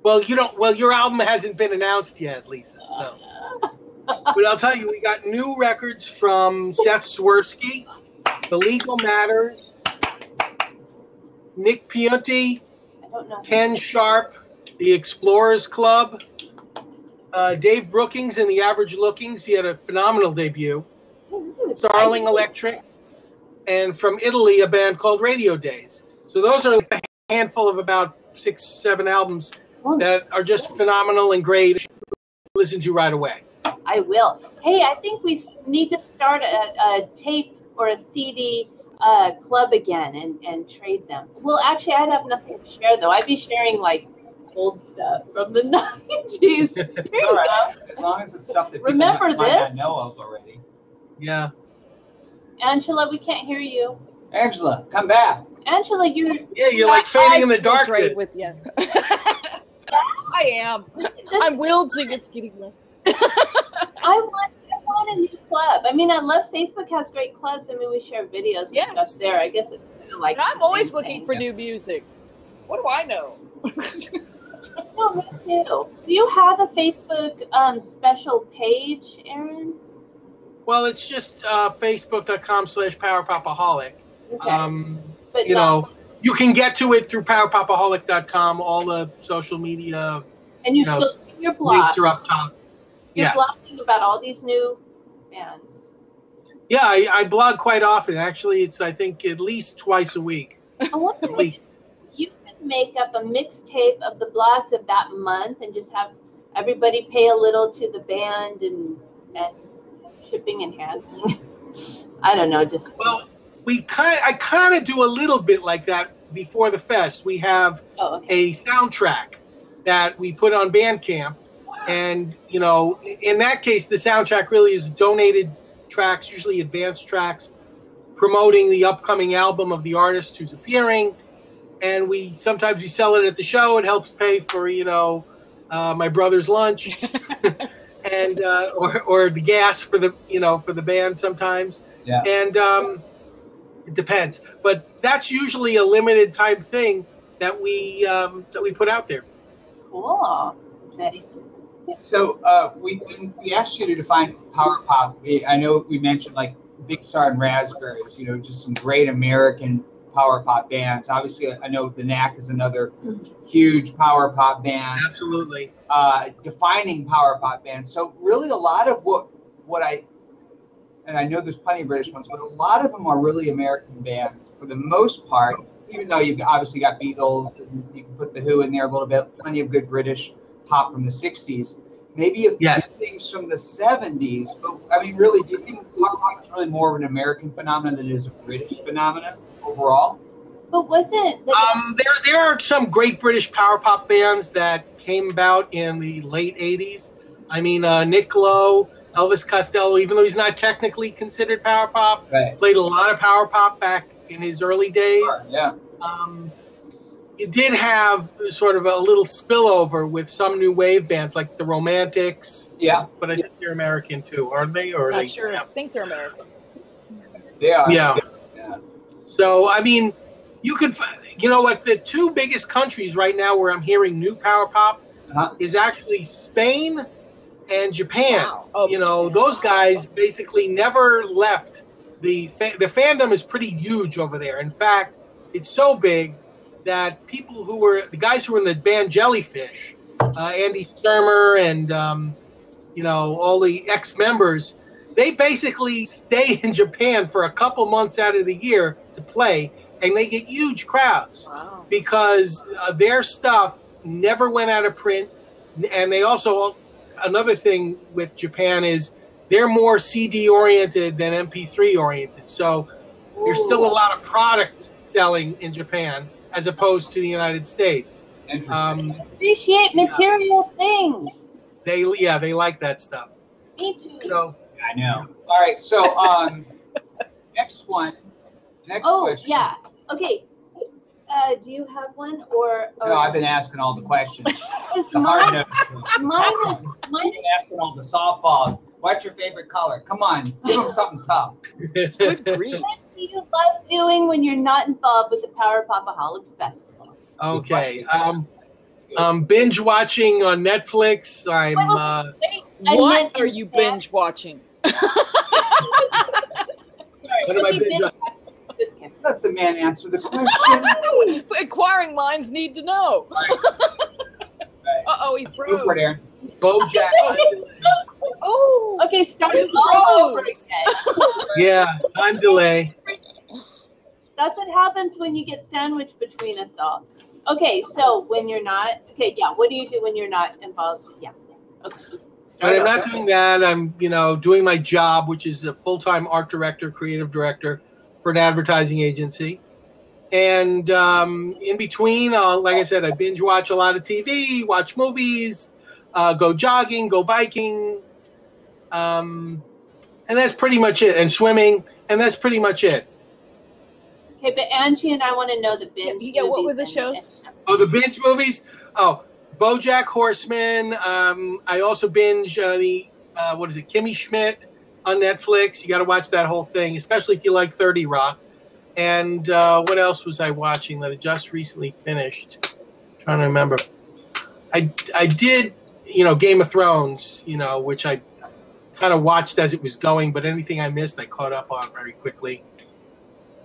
Well, you don't. Well, your album hasn't been announced yet, Lisa. So, but I'll tell you, we got new records from Seth Swirsky, The Legal Matters, Nick Piunti, Ken Sharp, The Explorers Club, Dave Brookings and the Average Lookings. He had a phenomenal debut. Starling Electric, and from Italy, a band called Radio Days. So those are a handful of about 6-7 albums that are just phenomenal and great. Listen to right away. I will. Hey, I think we need to start a tape or a CD club again and trade them. Well, actually, I'd have nothing to share, though. I'd be sharing, like, old stuff from the 90s. All right. As long as it's stuff that people might not know of already. Yeah. Angela, we can't hear you. Angela, come back. Angela, you're like fading in the darkness. Right with you. I am. I'm wilting. It's getting late. I want a new club. I mean, I love Facebook has great clubs. I mean, we share videos and stuff there. I guess it's kind of like. I'm always looking for new music. What do I know? No, me too. Do you have a Facebook special page, Aaron? Well, it's just facebook.com/PowerPopaholic. Okay. But you know, you can get to it through PowerPopaholic.com. All the social media. And you still your blog. Links are up top. You're blogging about all these new bands. Yeah, I blog quite often. Actually, it's I think at least twice a week. I wonder if you could make up a mixtape of the blogs of that month and just have everybody pay a little to the band and shipping and handling. I don't know. Just I kind of do a little bit like that before the fest. We have a soundtrack that we put on Bandcamp, and you know, in that case, the soundtrack really is donated tracks, usually advanced tracks, promoting the upcoming album of the artist who's appearing, and sometimes we sell it at the show. It helps pay for my brother's lunch. And or the gas for the band sometimes. Yeah. And it depends, but that's usually a limited type thing that we put out there. Cool. So we asked you to define power pop. I know we mentioned like Big Star and Raspberries. Just some great American power pop bands. Obviously, I know the Knack is another huge power pop band. Absolutely. Defining power pop bands. So really a lot of what I know there's plenty of British ones, but a lot of them are really American bands for the most part, even though you've obviously got Beatles and you can put the Who in there a little bit, plenty of good British pop from the 60s. Maybe a few things from the 70s, but I mean, really, do you think power pop is really more of an American phenomenon than it is a British phenomenon overall? But wasn't there are some great British power pop bands that came about in the late 80s. I mean, Nick Lowe, Elvis Costello, even though he's not technically considered power pop, played a lot of power pop back in his early days. Sure, yeah. you did have sort of a little spillover with some new wave bands like the Romantics. Yeah. But I think they're American too, aren't they? Or Not they, sure. yeah. I think they're American. They are. Yeah. So, I mean, you could, you know what, the two biggest countries right now where I'm hearing new power pop is actually Spain and Japan. Wow. Oh, you know, those guys basically never left. The fandom is pretty huge over there. In fact, it's so big that people who were, the guys who were in the band Jellyfish, Andy Sturmer and, you know, all the ex-members, they basically stay in Japan for a couple months out of the year to play, and they get huge crowds because their stuff never went out of print. And they also, another thing with Japan is they're more CD oriented than MP3 oriented. So there's still a lot of product selling in Japan as opposed to the United States. Appreciate material things. They like that stuff. Me too. So I know. All right, so next one. Next question. Yeah. Okay. Do you have one or? No, I've been asking all the questions. Mine is asking all the softballs. What's your favorite color? Come on, give them something tough. Good grief. What do you love doing when you're not involved with the Power Popaholic Festival? Okay. Binge watching on Netflix. What are you binge watching? What am I binge watching? Let the man answer the question. Inquiring minds need to know. Right. Uh-oh, he froze. Go for it, Aaron. BoJack. Oh. Okay, start it all over again. Yeah, time delay. That's what happens when you get sandwiched between us all. Okay, so when you're not, what do you do when you're not involved? Yeah. Okay. When I'm not doing that, I'm, doing my job, which is a full-time art director, creative director for an advertising agency. And in between, like I said, I binge watch a lot of TV, watch movies, go jogging, go biking. And that's pretty much it. And swimming. And that's pretty much it. Okay, but Angie and I want to know the binge movies. What were the shows? Oh, the binge movies? Oh, BoJack Horseman. I also binge Kimmy Schmidt on Netflix. You got to watch that whole thing, especially if you like 30 Rock. And what else was I watching that I just recently finished? I'm trying to remember. I did, Game of Thrones, which I kind of watched as it was going, but anything I missed, I caught up on very quickly.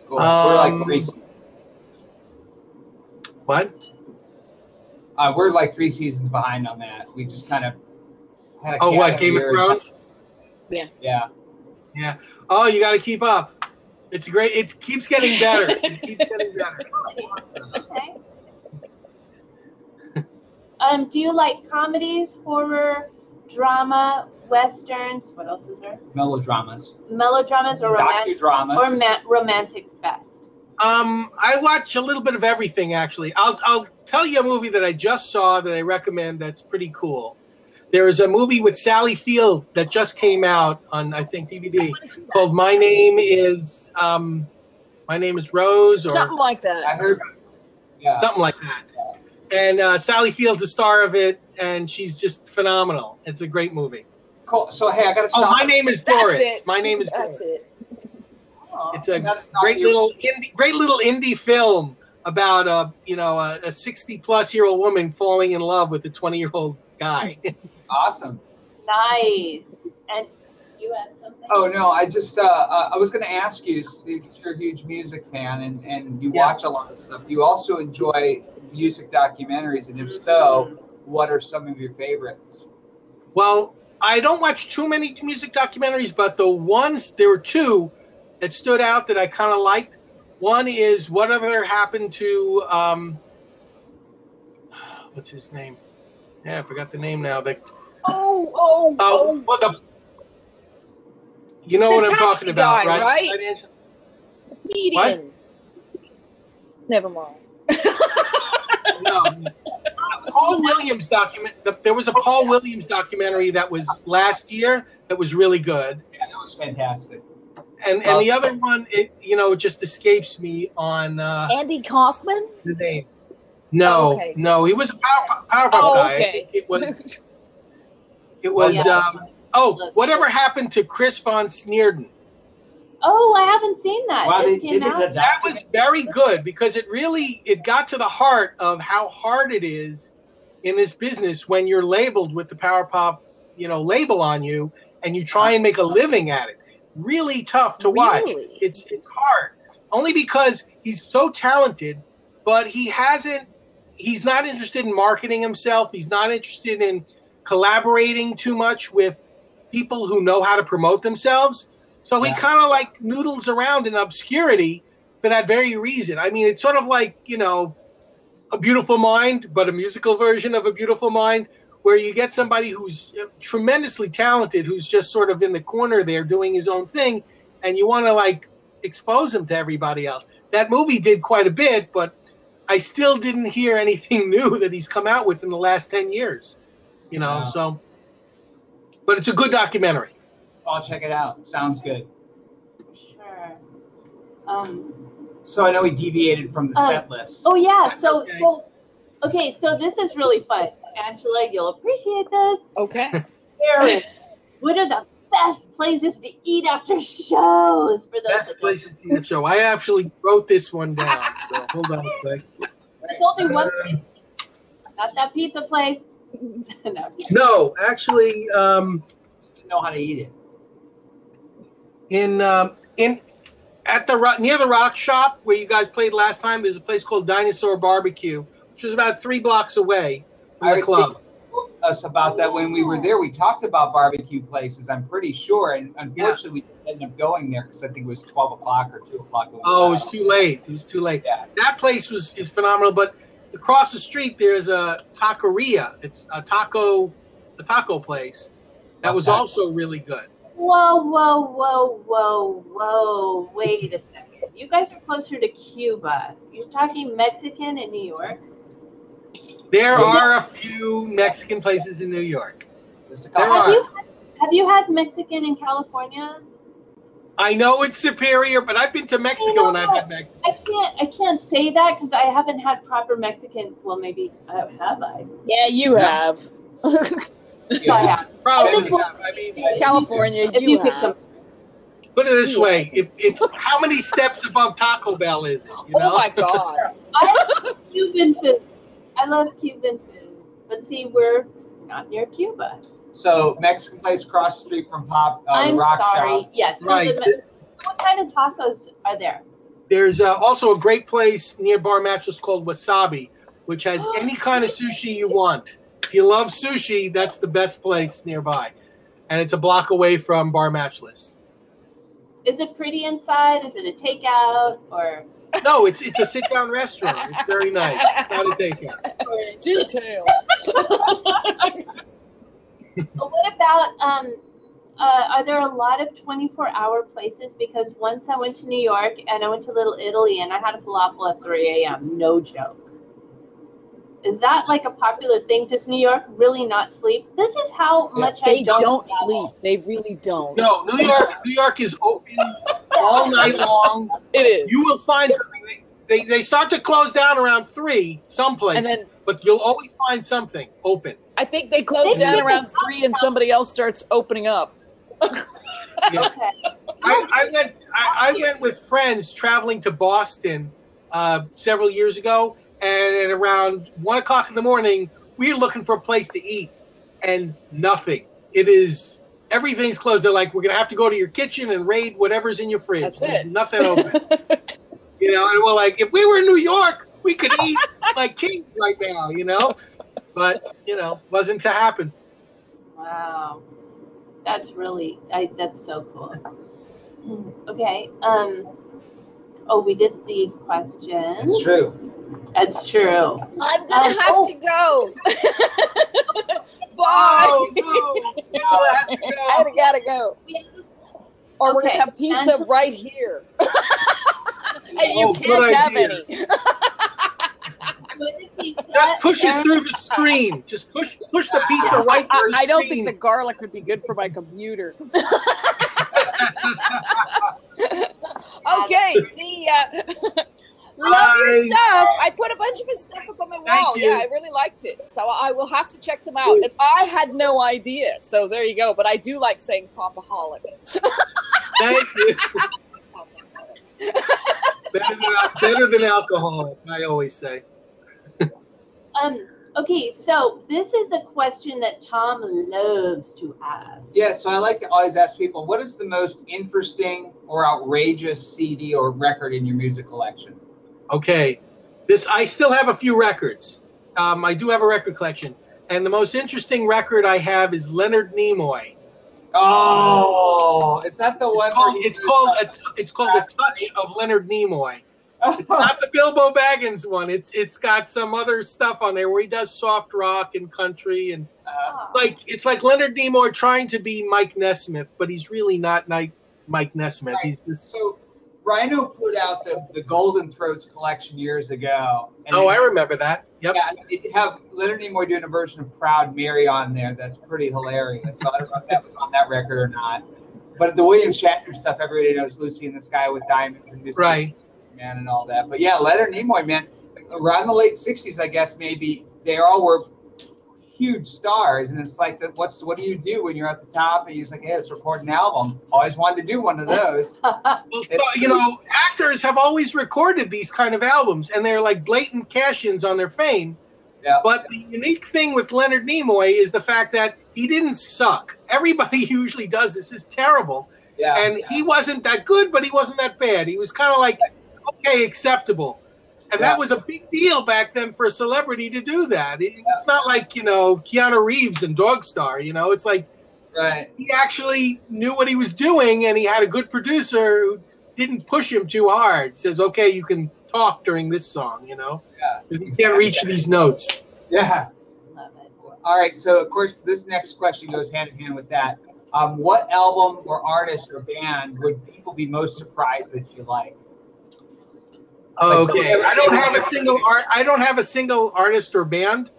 Cool. We're like 3 seasons. What? We're like 3 seasons behind on that. We just kind of had a Game of Thrones? Yeah. Yeah. Oh, you got to keep up. It's great. It keeps getting better. It keeps getting better. Okay. Do you like comedies, horror, drama, westerns? What else is there? Melodramas. Melodramas or romantics best? I watch a little bit of everything, actually. I'll tell you a movie that I just saw that I recommend that's pretty cool. There is a movie with Sally Field that just came out on, I think, DVD called My Name is Rose, or something like that. I heard. Yeah. Something like that. And Sally Field's the star of it, and she's just phenomenal. It's a great movie. Cool. So hey, I got to stop. Oh, My Name is Doris. My Name is Doris. That's it. Oh, it's a great little indie film about a 60-plus-year-old woman falling in love with a 20-year-old guy. Awesome. Nice. And you had something? Oh no, I just I was going to ask you, because you're a huge music fan and you watch a lot of stuff. You also enjoy music documentaries, and if so, what are some of your favorites? Well, I don't watch too many music documentaries, but there were two that stood out that I kind of liked. One is Whatever Happened to what's his name? Yeah, I forgot the name now. You know what I'm talking about, guy, right? Comedian. What? Never mind. No. Paul Williams There was a Paul Williams documentary that was last year that was really good. Yeah, that was fantastic. And the other one, it just escapes me on Andy Kaufman? the name. No, Oh, okay. no, he was a Powerpuff guy. Okay. It was. Whatever happened to Chris Von Sneerden? Oh, I haven't seen that. Wow, It came out. That was very good because it got to the heart of how hard it is in this business when you're labeled with the Powerpuff, label on you, and you try and make a living at it. Really tough to watch. It's hard. Only because he's so talented, but he's not interested in marketing himself. He's not interested in collaborating too much with people who know how to promote themselves. So he kind of like noodles around in obscurity for that very reason. I mean, it's sort of like, A Beautiful Mind, but a musical version of A Beautiful Mind, where you get somebody who's tremendously talented, who's just sort of in the corner there doing his own thing, and you want to like expose him to everybody else. That movie did quite a bit, but I still didn't hear anything new that he's come out with in the last 10 years, so, but it's a good documentary. I'll check it out. Sounds good. Sure. So I know we deviated from the set list. Oh yeah. That's So okay. so this is really fun. Angela, you'll appreciate this. Okay. Aaron, what are the best places to eat after shows for those? Best places to eat at show. I actually wrote this one down. So hold on a sec. There's only one place. Not that pizza place. No, actually, To know how to eat it. Near the Rock Shop where you guys played last time, there's a place called Dinosaur Barbecue, which is about 3 blocks away from the club. Us about that when we were there. We talked about barbecue places, I'm pretty sure, and unfortunately we ended up going there because I think it was 12 o'clock or 2 o'clock. Oh, it was too late. Yeah. That place is phenomenal, but across the street there's a taqueria. It's a taco place that was also really good. Whoa. Wait a second. You guys are closer to Cuba. You're talking Mexican in New York? There are a few Mexican places in New York. Have you had Mexican in California? I know it's superior, but I've been to Mexico and I've had Mexican. I can't say that because I haven't had proper Mexican. Well, maybe have I? Yeah, you have. Yeah. I have. Probably. I mean, California, If you could have. put it this way: it's how many steps above Taco Bell is it? Oh my God! I love Cuban food. But see, we're not near Cuba. So Mexican place across the street from I'm Rock sorry. Shop. Yes. Right. What kind of tacos are there? There's also a great place near Bar Matchless called Wasabi, which has any kind of sushi you want. If you love sushi, that's the best place nearby. And it's a block away from Bar Matchless. Is it pretty inside? Is it a takeout or? No, it's a sit-down restaurant. It's very nice. It's not a takeout. Details. What about are there a lot of 24-hour places? Because once I went to New York and I went to Little Italy and I had a falafel at 3 a.m. No joke. Is that like a popular thing? Does New York really not sleep? This is how much They I don't sleep. They really don't. No, New York is open all night long. It is. You will find something. They start to close down around 3 some places, but you'll always find something open. I think they close down around 3 and somebody else starts opening up. Yeah. Okay. I went with friends traveling to Boston several years ago, and at around 1 o'clock in the morning, we were looking for a place to eat, and nothing. Everything's closed. They're like, we're gonna have to go to your kitchen and raid whatever's in your fridge. That's it. Nothing open. And we're like, if we were in New York, we could eat like kings right now, But wasn't to happen. Wow. That's really that's so cool. Okay. We did these questions. It's true. That's true. I'm gonna have to go. Bye. Oh, no. Nicola has to go. I gotta go. Or we're gonna have pizza right here. And you can't have any. Just push it through the screen. Just push the pizza right through the screen. I don't think the garlic would be good for my computer. Okay, see ya. Love your stuff. I put a bunch of his stuff up on my wall. Yeah, I really liked it. So I will have to check them out. And I had no idea. So there you go. But I do like saying Popaholic. Thank you. Better than alcoholic, I always say. Okay, so this is a question that Tom loves to ask. Yeah, so I like to always ask people, what is the most interesting or outrageous CD or record in your music collection? Okay, I still have a few records. I do have a record collection, and the most interesting record I have is Leonard Nimoy. Oh, is that the one? It's called A Touch of Leonard Nimoy. It's not the Bilbo Baggins one. It's got some other stuff on there where he does soft rock and country and it's like Leonard Nimoy trying to be Mike Nesmith, but he's really not Mike Nesmith. Right. He's just So Rhino put out the Golden Throats collection years ago. And I remember that. Yep. Yeah, it have Leonard Nimoy doing a version of Proud Mary on there. That's pretty hilarious. So I don't know if that was on that record or not. But the William Shatner stuff, everybody knows Lucy in the Sky with Diamonds and right. Man and all that. But yeah, Leonard Nimoy, man, around the late 60s, I guess, maybe, they all were huge stars. And it's like, what do you do when you're at the top and you're just like, hey, let's record an album? Always wanted to do one of those. Well, actors have always recorded these kind of albums, and they're like blatant cash-ins on their fame. Yeah. But the unique thing with Leonard Nimoy is the fact that he didn't suck. Everybody usually does this. It's terrible. Yeah. And he wasn't that good, but he wasn't that bad. He was kind of like, okay, acceptable. And that was a big deal back then for a celebrity to do that. It's not like, Keanu Reeves and Dog Star, it's like he actually knew what he was doing, and he had a good producer who didn't push him too hard. Says, okay, you can talk during this song, because you can't reach these notes. Yeah. Love it. All right, so of course this next question goes hand in hand with that. What album or artist or band would people be most surprised that you like? Okay, I don't have a single artist or band,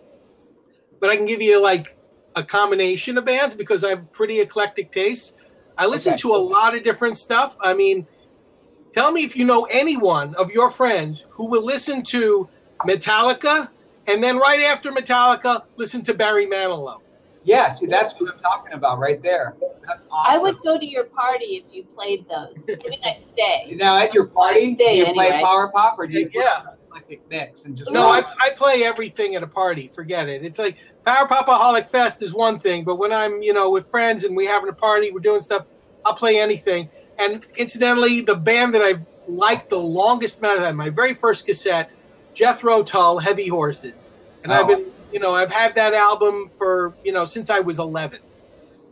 but I can give you like a combination of bands because I have pretty eclectic tastes. I listen to a lot of different stuff. I mean, tell me if you know anyone of your friends who will listen to Metallica and then right after Metallica, listen to Barry Manilow. Yeah, see, that's what I'm talking about right there. That's awesome. I would go to your party if you played those. Maybe next day. Now, at your party, do you play anyway. Power Pop or do you play an eclectic mix? And just No, I play everything at a party. Forget it. It's like Power Popaholic Fest is one thing, but when I'm, with friends and we're having a party, we're doing stuff, I'll play anything. And incidentally, the band that I've liked the longest amount of time, my very first cassette, Jethro Tull, Heavy Horses. And I've been... I've had that album for, since I was 11.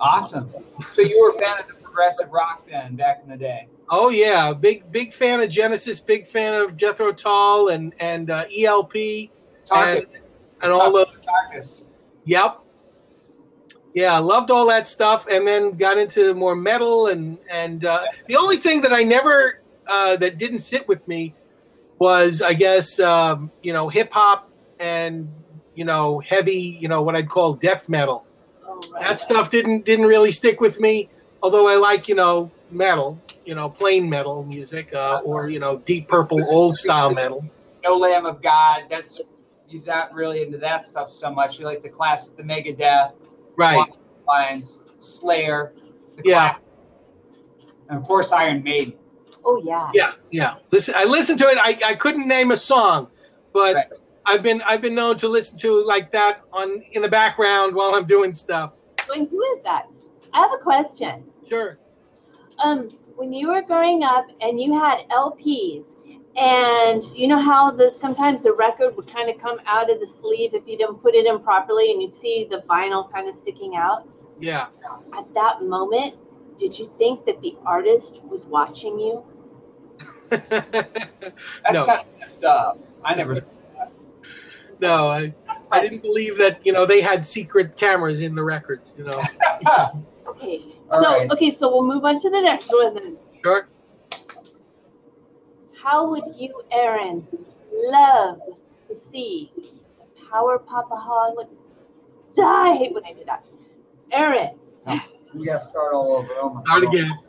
Awesome. So you were a fan of the progressive rock then back in the day? Oh, yeah. Big fan of Genesis, big fan of Jethro Tull and ELP. And all the... Tarkus. Yep. Yeah, I loved all that stuff and then got into more metal. And the only thing that I never, that didn't sit with me was, I guess, hip-hop and... heavy, what I'd call death metal. Oh, right. That stuff didn't really stick with me. Although I like, metal, plain metal music, or Deep Purple, old style metal. No Lamb of God. You're not really into that stuff so much. You like the classic, the Megadeth, right? Lines, Slayer, classic, and of course Iron Maiden. Oh yeah. Yeah. Listen, I listened to it. I couldn't name a song, but. Right. I've been known to listen to like that in the background while I'm doing stuff. Who is that? I have a question. Sure. When you were growing up and you had LPs, and you know how sometimes the record would kind of come out of the sleeve if you didn't put it in properly, and you'd see the vinyl kind of sticking out. Yeah. At that moment, did you think that the artist was watching you? That's kind of messed up. I never. No, I didn't believe that, they had secret cameras in the records, Okay. So we'll move on to the next one then. Sure. How would you, Aaron, love to see the Power Popaholic die? I hate when I do that. Aaron. You got to start all over. Oh my Start God. again.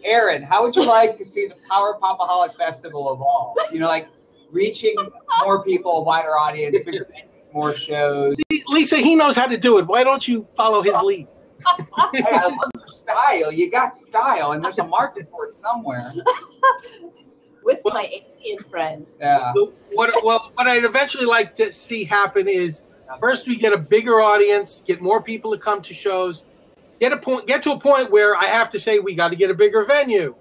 Aaron, how would you like to see the Power Popaholic Festival evolve? reaching more people, a wider audience, bigger venues, more shows. Lisa, he knows how to do it. Why don't you follow his lead? I love your style. You got style, and there's a market for it somewhere. With my Indian friends. Yeah. What I'd eventually like to see happen is first we get a bigger audience, get more people to come to shows, get to a point where I have to say we got to get a bigger venue.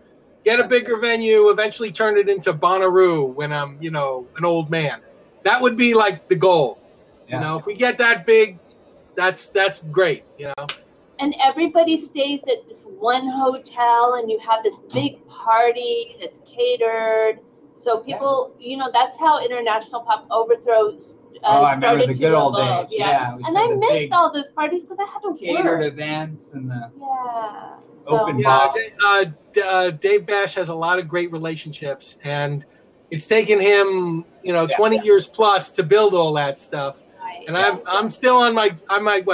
Get a bigger venue, eventually turn it into Bonnaroo when I'm, an old man. That would be like the goal. Yeah. If we get that big, that's great, And everybody stays at this one hotel, and you have this big party that's catered. So people, that's how international pop overthrows I remember started the to good old evolve. days. Yeah. And I missed all those parties because I had to catered work. events and the open bar. Dave Bash has a lot of great relationships, and it's taken him, 20 years plus to build all that stuff. Right. And I'm still on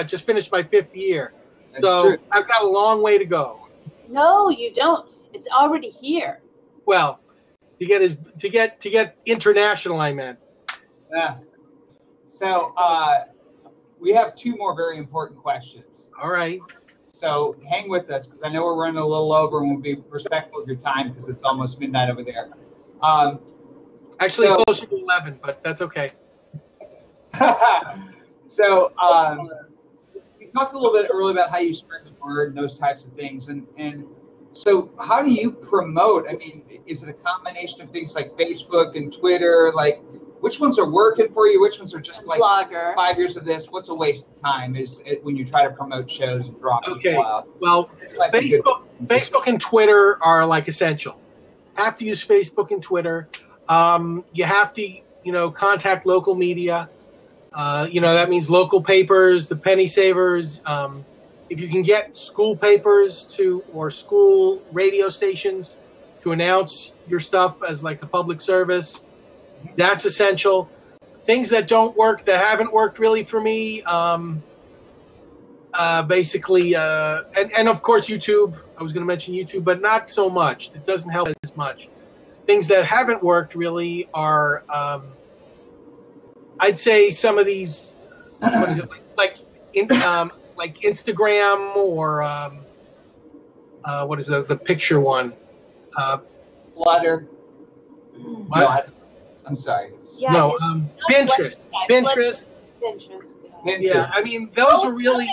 just finished my 5th year. That's so true. I've got a long way to go. No, you don't. It's already here. Well, to get international, I meant. Yeah. So we have 2 more very important questions. All right. So hang with us because I know we're running a little over, and we'll be respectful of your time because it's almost midnight over there. Actually, it's closer to 11, but that's okay. So we talked a little bit earlier about how you spread the word and those types of things, and so how do you promote? I mean, is it a combination of things like Facebook and Twitter? Like, which ones are working for you? Which ones are just like blogger? 5 years of this? What's a waste of time? Is it when you try to promote shows and draw people out? Well, Facebook and Twitter are like essential. Have to use Facebook and Twitter. You have to, contact local media. That means local papers, the penny savers. If you can get school papers or school radio stations to announce your stuff as like a public service, that's essential. Things that don't work, that haven't worked really for me, basically, and of course YouTube. I was going to mention YouTube, but not so much. It doesn't help as much. Things that haven't worked really are, I'd say some of these, what is it, like Instagram or what is the picture one? Flutter. What? No, I'm sorry. Yeah, no, Pinterest. Pinterest. Yeah, I mean, those are really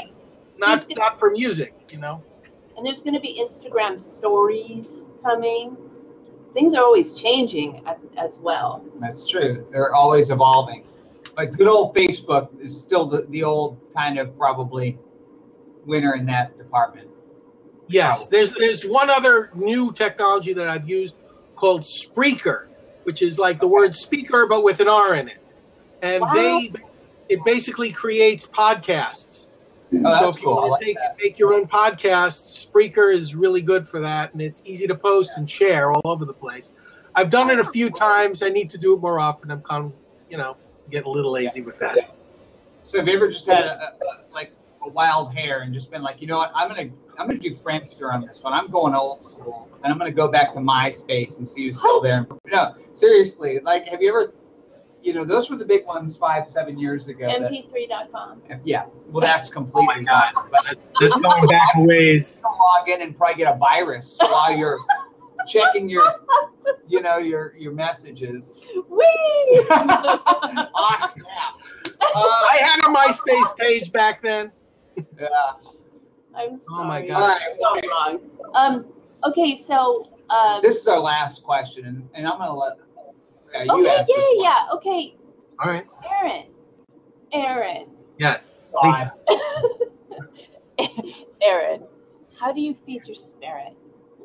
not for music, And there's going to be Instagram stories coming. Things are always changing as well. That's true. They're always evolving. But good old Facebook is still the old kind of probably winner in that department. Yes, there's one other new technology that I've used called Spreaker, which is like the word speaker but with an R in it, and it basically creates podcasts. Oh, that's so if you want to make your own podcast, Spreaker is really good for that, and it's easy to post and share all over the place. I've done it a few times. I need to do it more often. I'm kind of, get a little lazy with that. So have you ever just had a wild hair and just been like, you know what, I'm gonna do Friendster on this one. I'm going old school, and I'm gonna go back to MySpace and see who's still there. No, seriously, like, have you ever? Those were the big ones 5-7 years ago. MP3.com. Yeah, well, that's completely. Oh my God, that's going back a ways. Log in and probably get a virus while you're checking your messages. Whee! Awesome. I had a MySpace page back then. Yeah. I'm sorry. Oh my God. So wrong. Okay, so this is our last question, and I'm gonna let you ask. Yeah. Okay. All right. Aaron. Yes. Lisa. Aaron, how do you feed your spirit?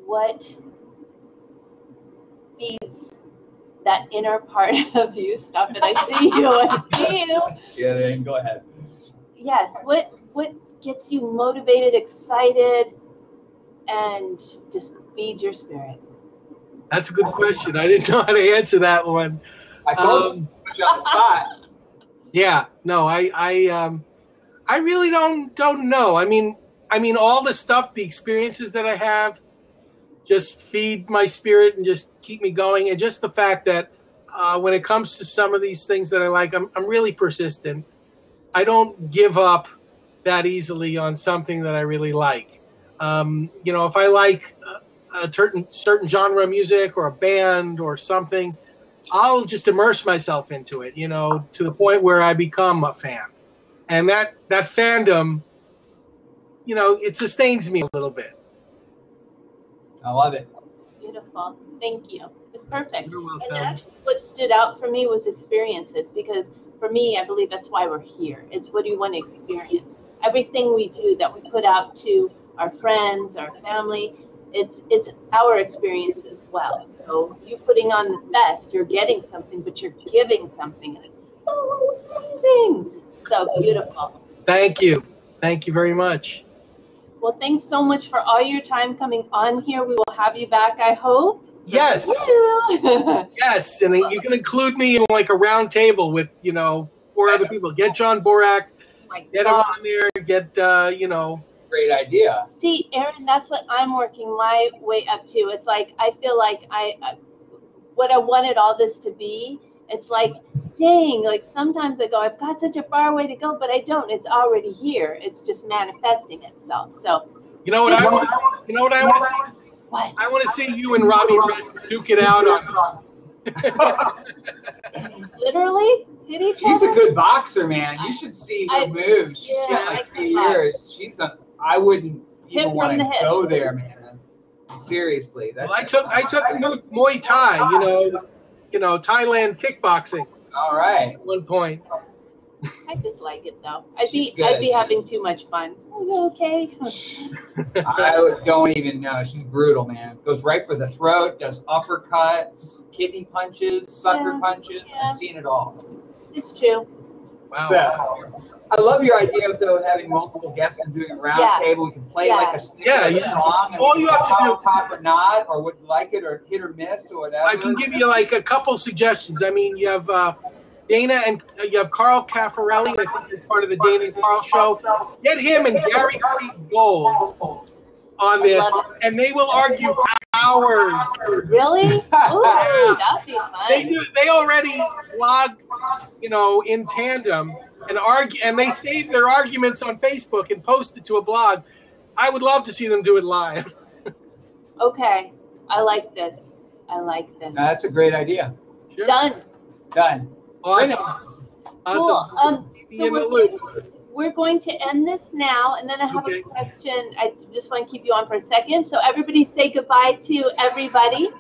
What feeds that inner part of you? Stop it! I see you. I see you. Yeah, go ahead. Yes. What gets you motivated, excited, and just feeds your spirit? That's a good question. I didn't know how to answer that one. I told you, put you on the spot. Yeah. No, I really don't know. I mean, all the stuff, the experiences that I have, just feed my spirit and just keep me going. And just the fact that when it comes to some of these things that I like, I'm really persistent. I don't give up that easily on something that I really like. If I like a certain genre of music or a band or something, I'll just immerse myself into it, to the point where I become a fan. And that fandom, it sustains me a little bit. I love it. Beautiful. Thank you. It's perfect. You're welcome. And actually what stood out for me was experiences, because for me, I believe that's why we're here. It's what do you want to experience? Everything we do that we put out to our friends, our family, it's our experience as well. So you putting on the best, you're getting something, but you're giving something, and it's so amazing. So beautiful. Thank you. Thank you very much. Well, thanks so much for all your time coming on here. We will have you back, I hope. Yes. Yes, and you can include me in like a round table with 4 other people. Get John Borak, get him on there. Get Great idea. See, Aaron, that's what I'm working my way up to. It's like I feel like what I wanted all this to be. It's like, dang, like sometimes I go, I've got such a far way to go, but I don't. It's already here. It's just manifesting itself. So you know what I want to see? What? I want to see you and Robbie duke it out on. Literally hit each She's other? a good boxer, man. You should see her moves. She spent like 3 years. I wouldn't even want to go there, man. Seriously. Well, I took Muay Thai, Thailand kickboxing. All right. At one point. I just like it though. I'd be having too much fun. Are you okay? I don't even know. She's brutal, man. Goes right for the throat, does uppercuts, kidney punches, sucker punches. Yeah. I've seen it all. It's true. Wow. So, I love your idea of having multiple guests and doing a round table. We can play like a song. And all you have to do, top or not, or would like it, or hit or miss, or whatever. I can give you like a couple suggestions. I mean, you have Dana and you have Carl Caffarelli. I think he's part of the Dana and Carl show. Get him and Gary Gold on this, and they will argue hours. Really? Ooh, that'd be fun. They already blog, in tandem and argue, and they save their arguments on Facebook and post it to a blog. I would love to see them do it live. Okay, I like this. That's a great idea. Sure. Done. Awesome. Cool. So we're going to end this now, and then I have a question. I just want to keep you on for a second. So everybody say goodbye to everybody.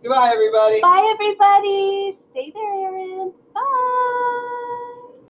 Goodbye, everybody. Bye, everybody. Stay there, Aaron. Bye.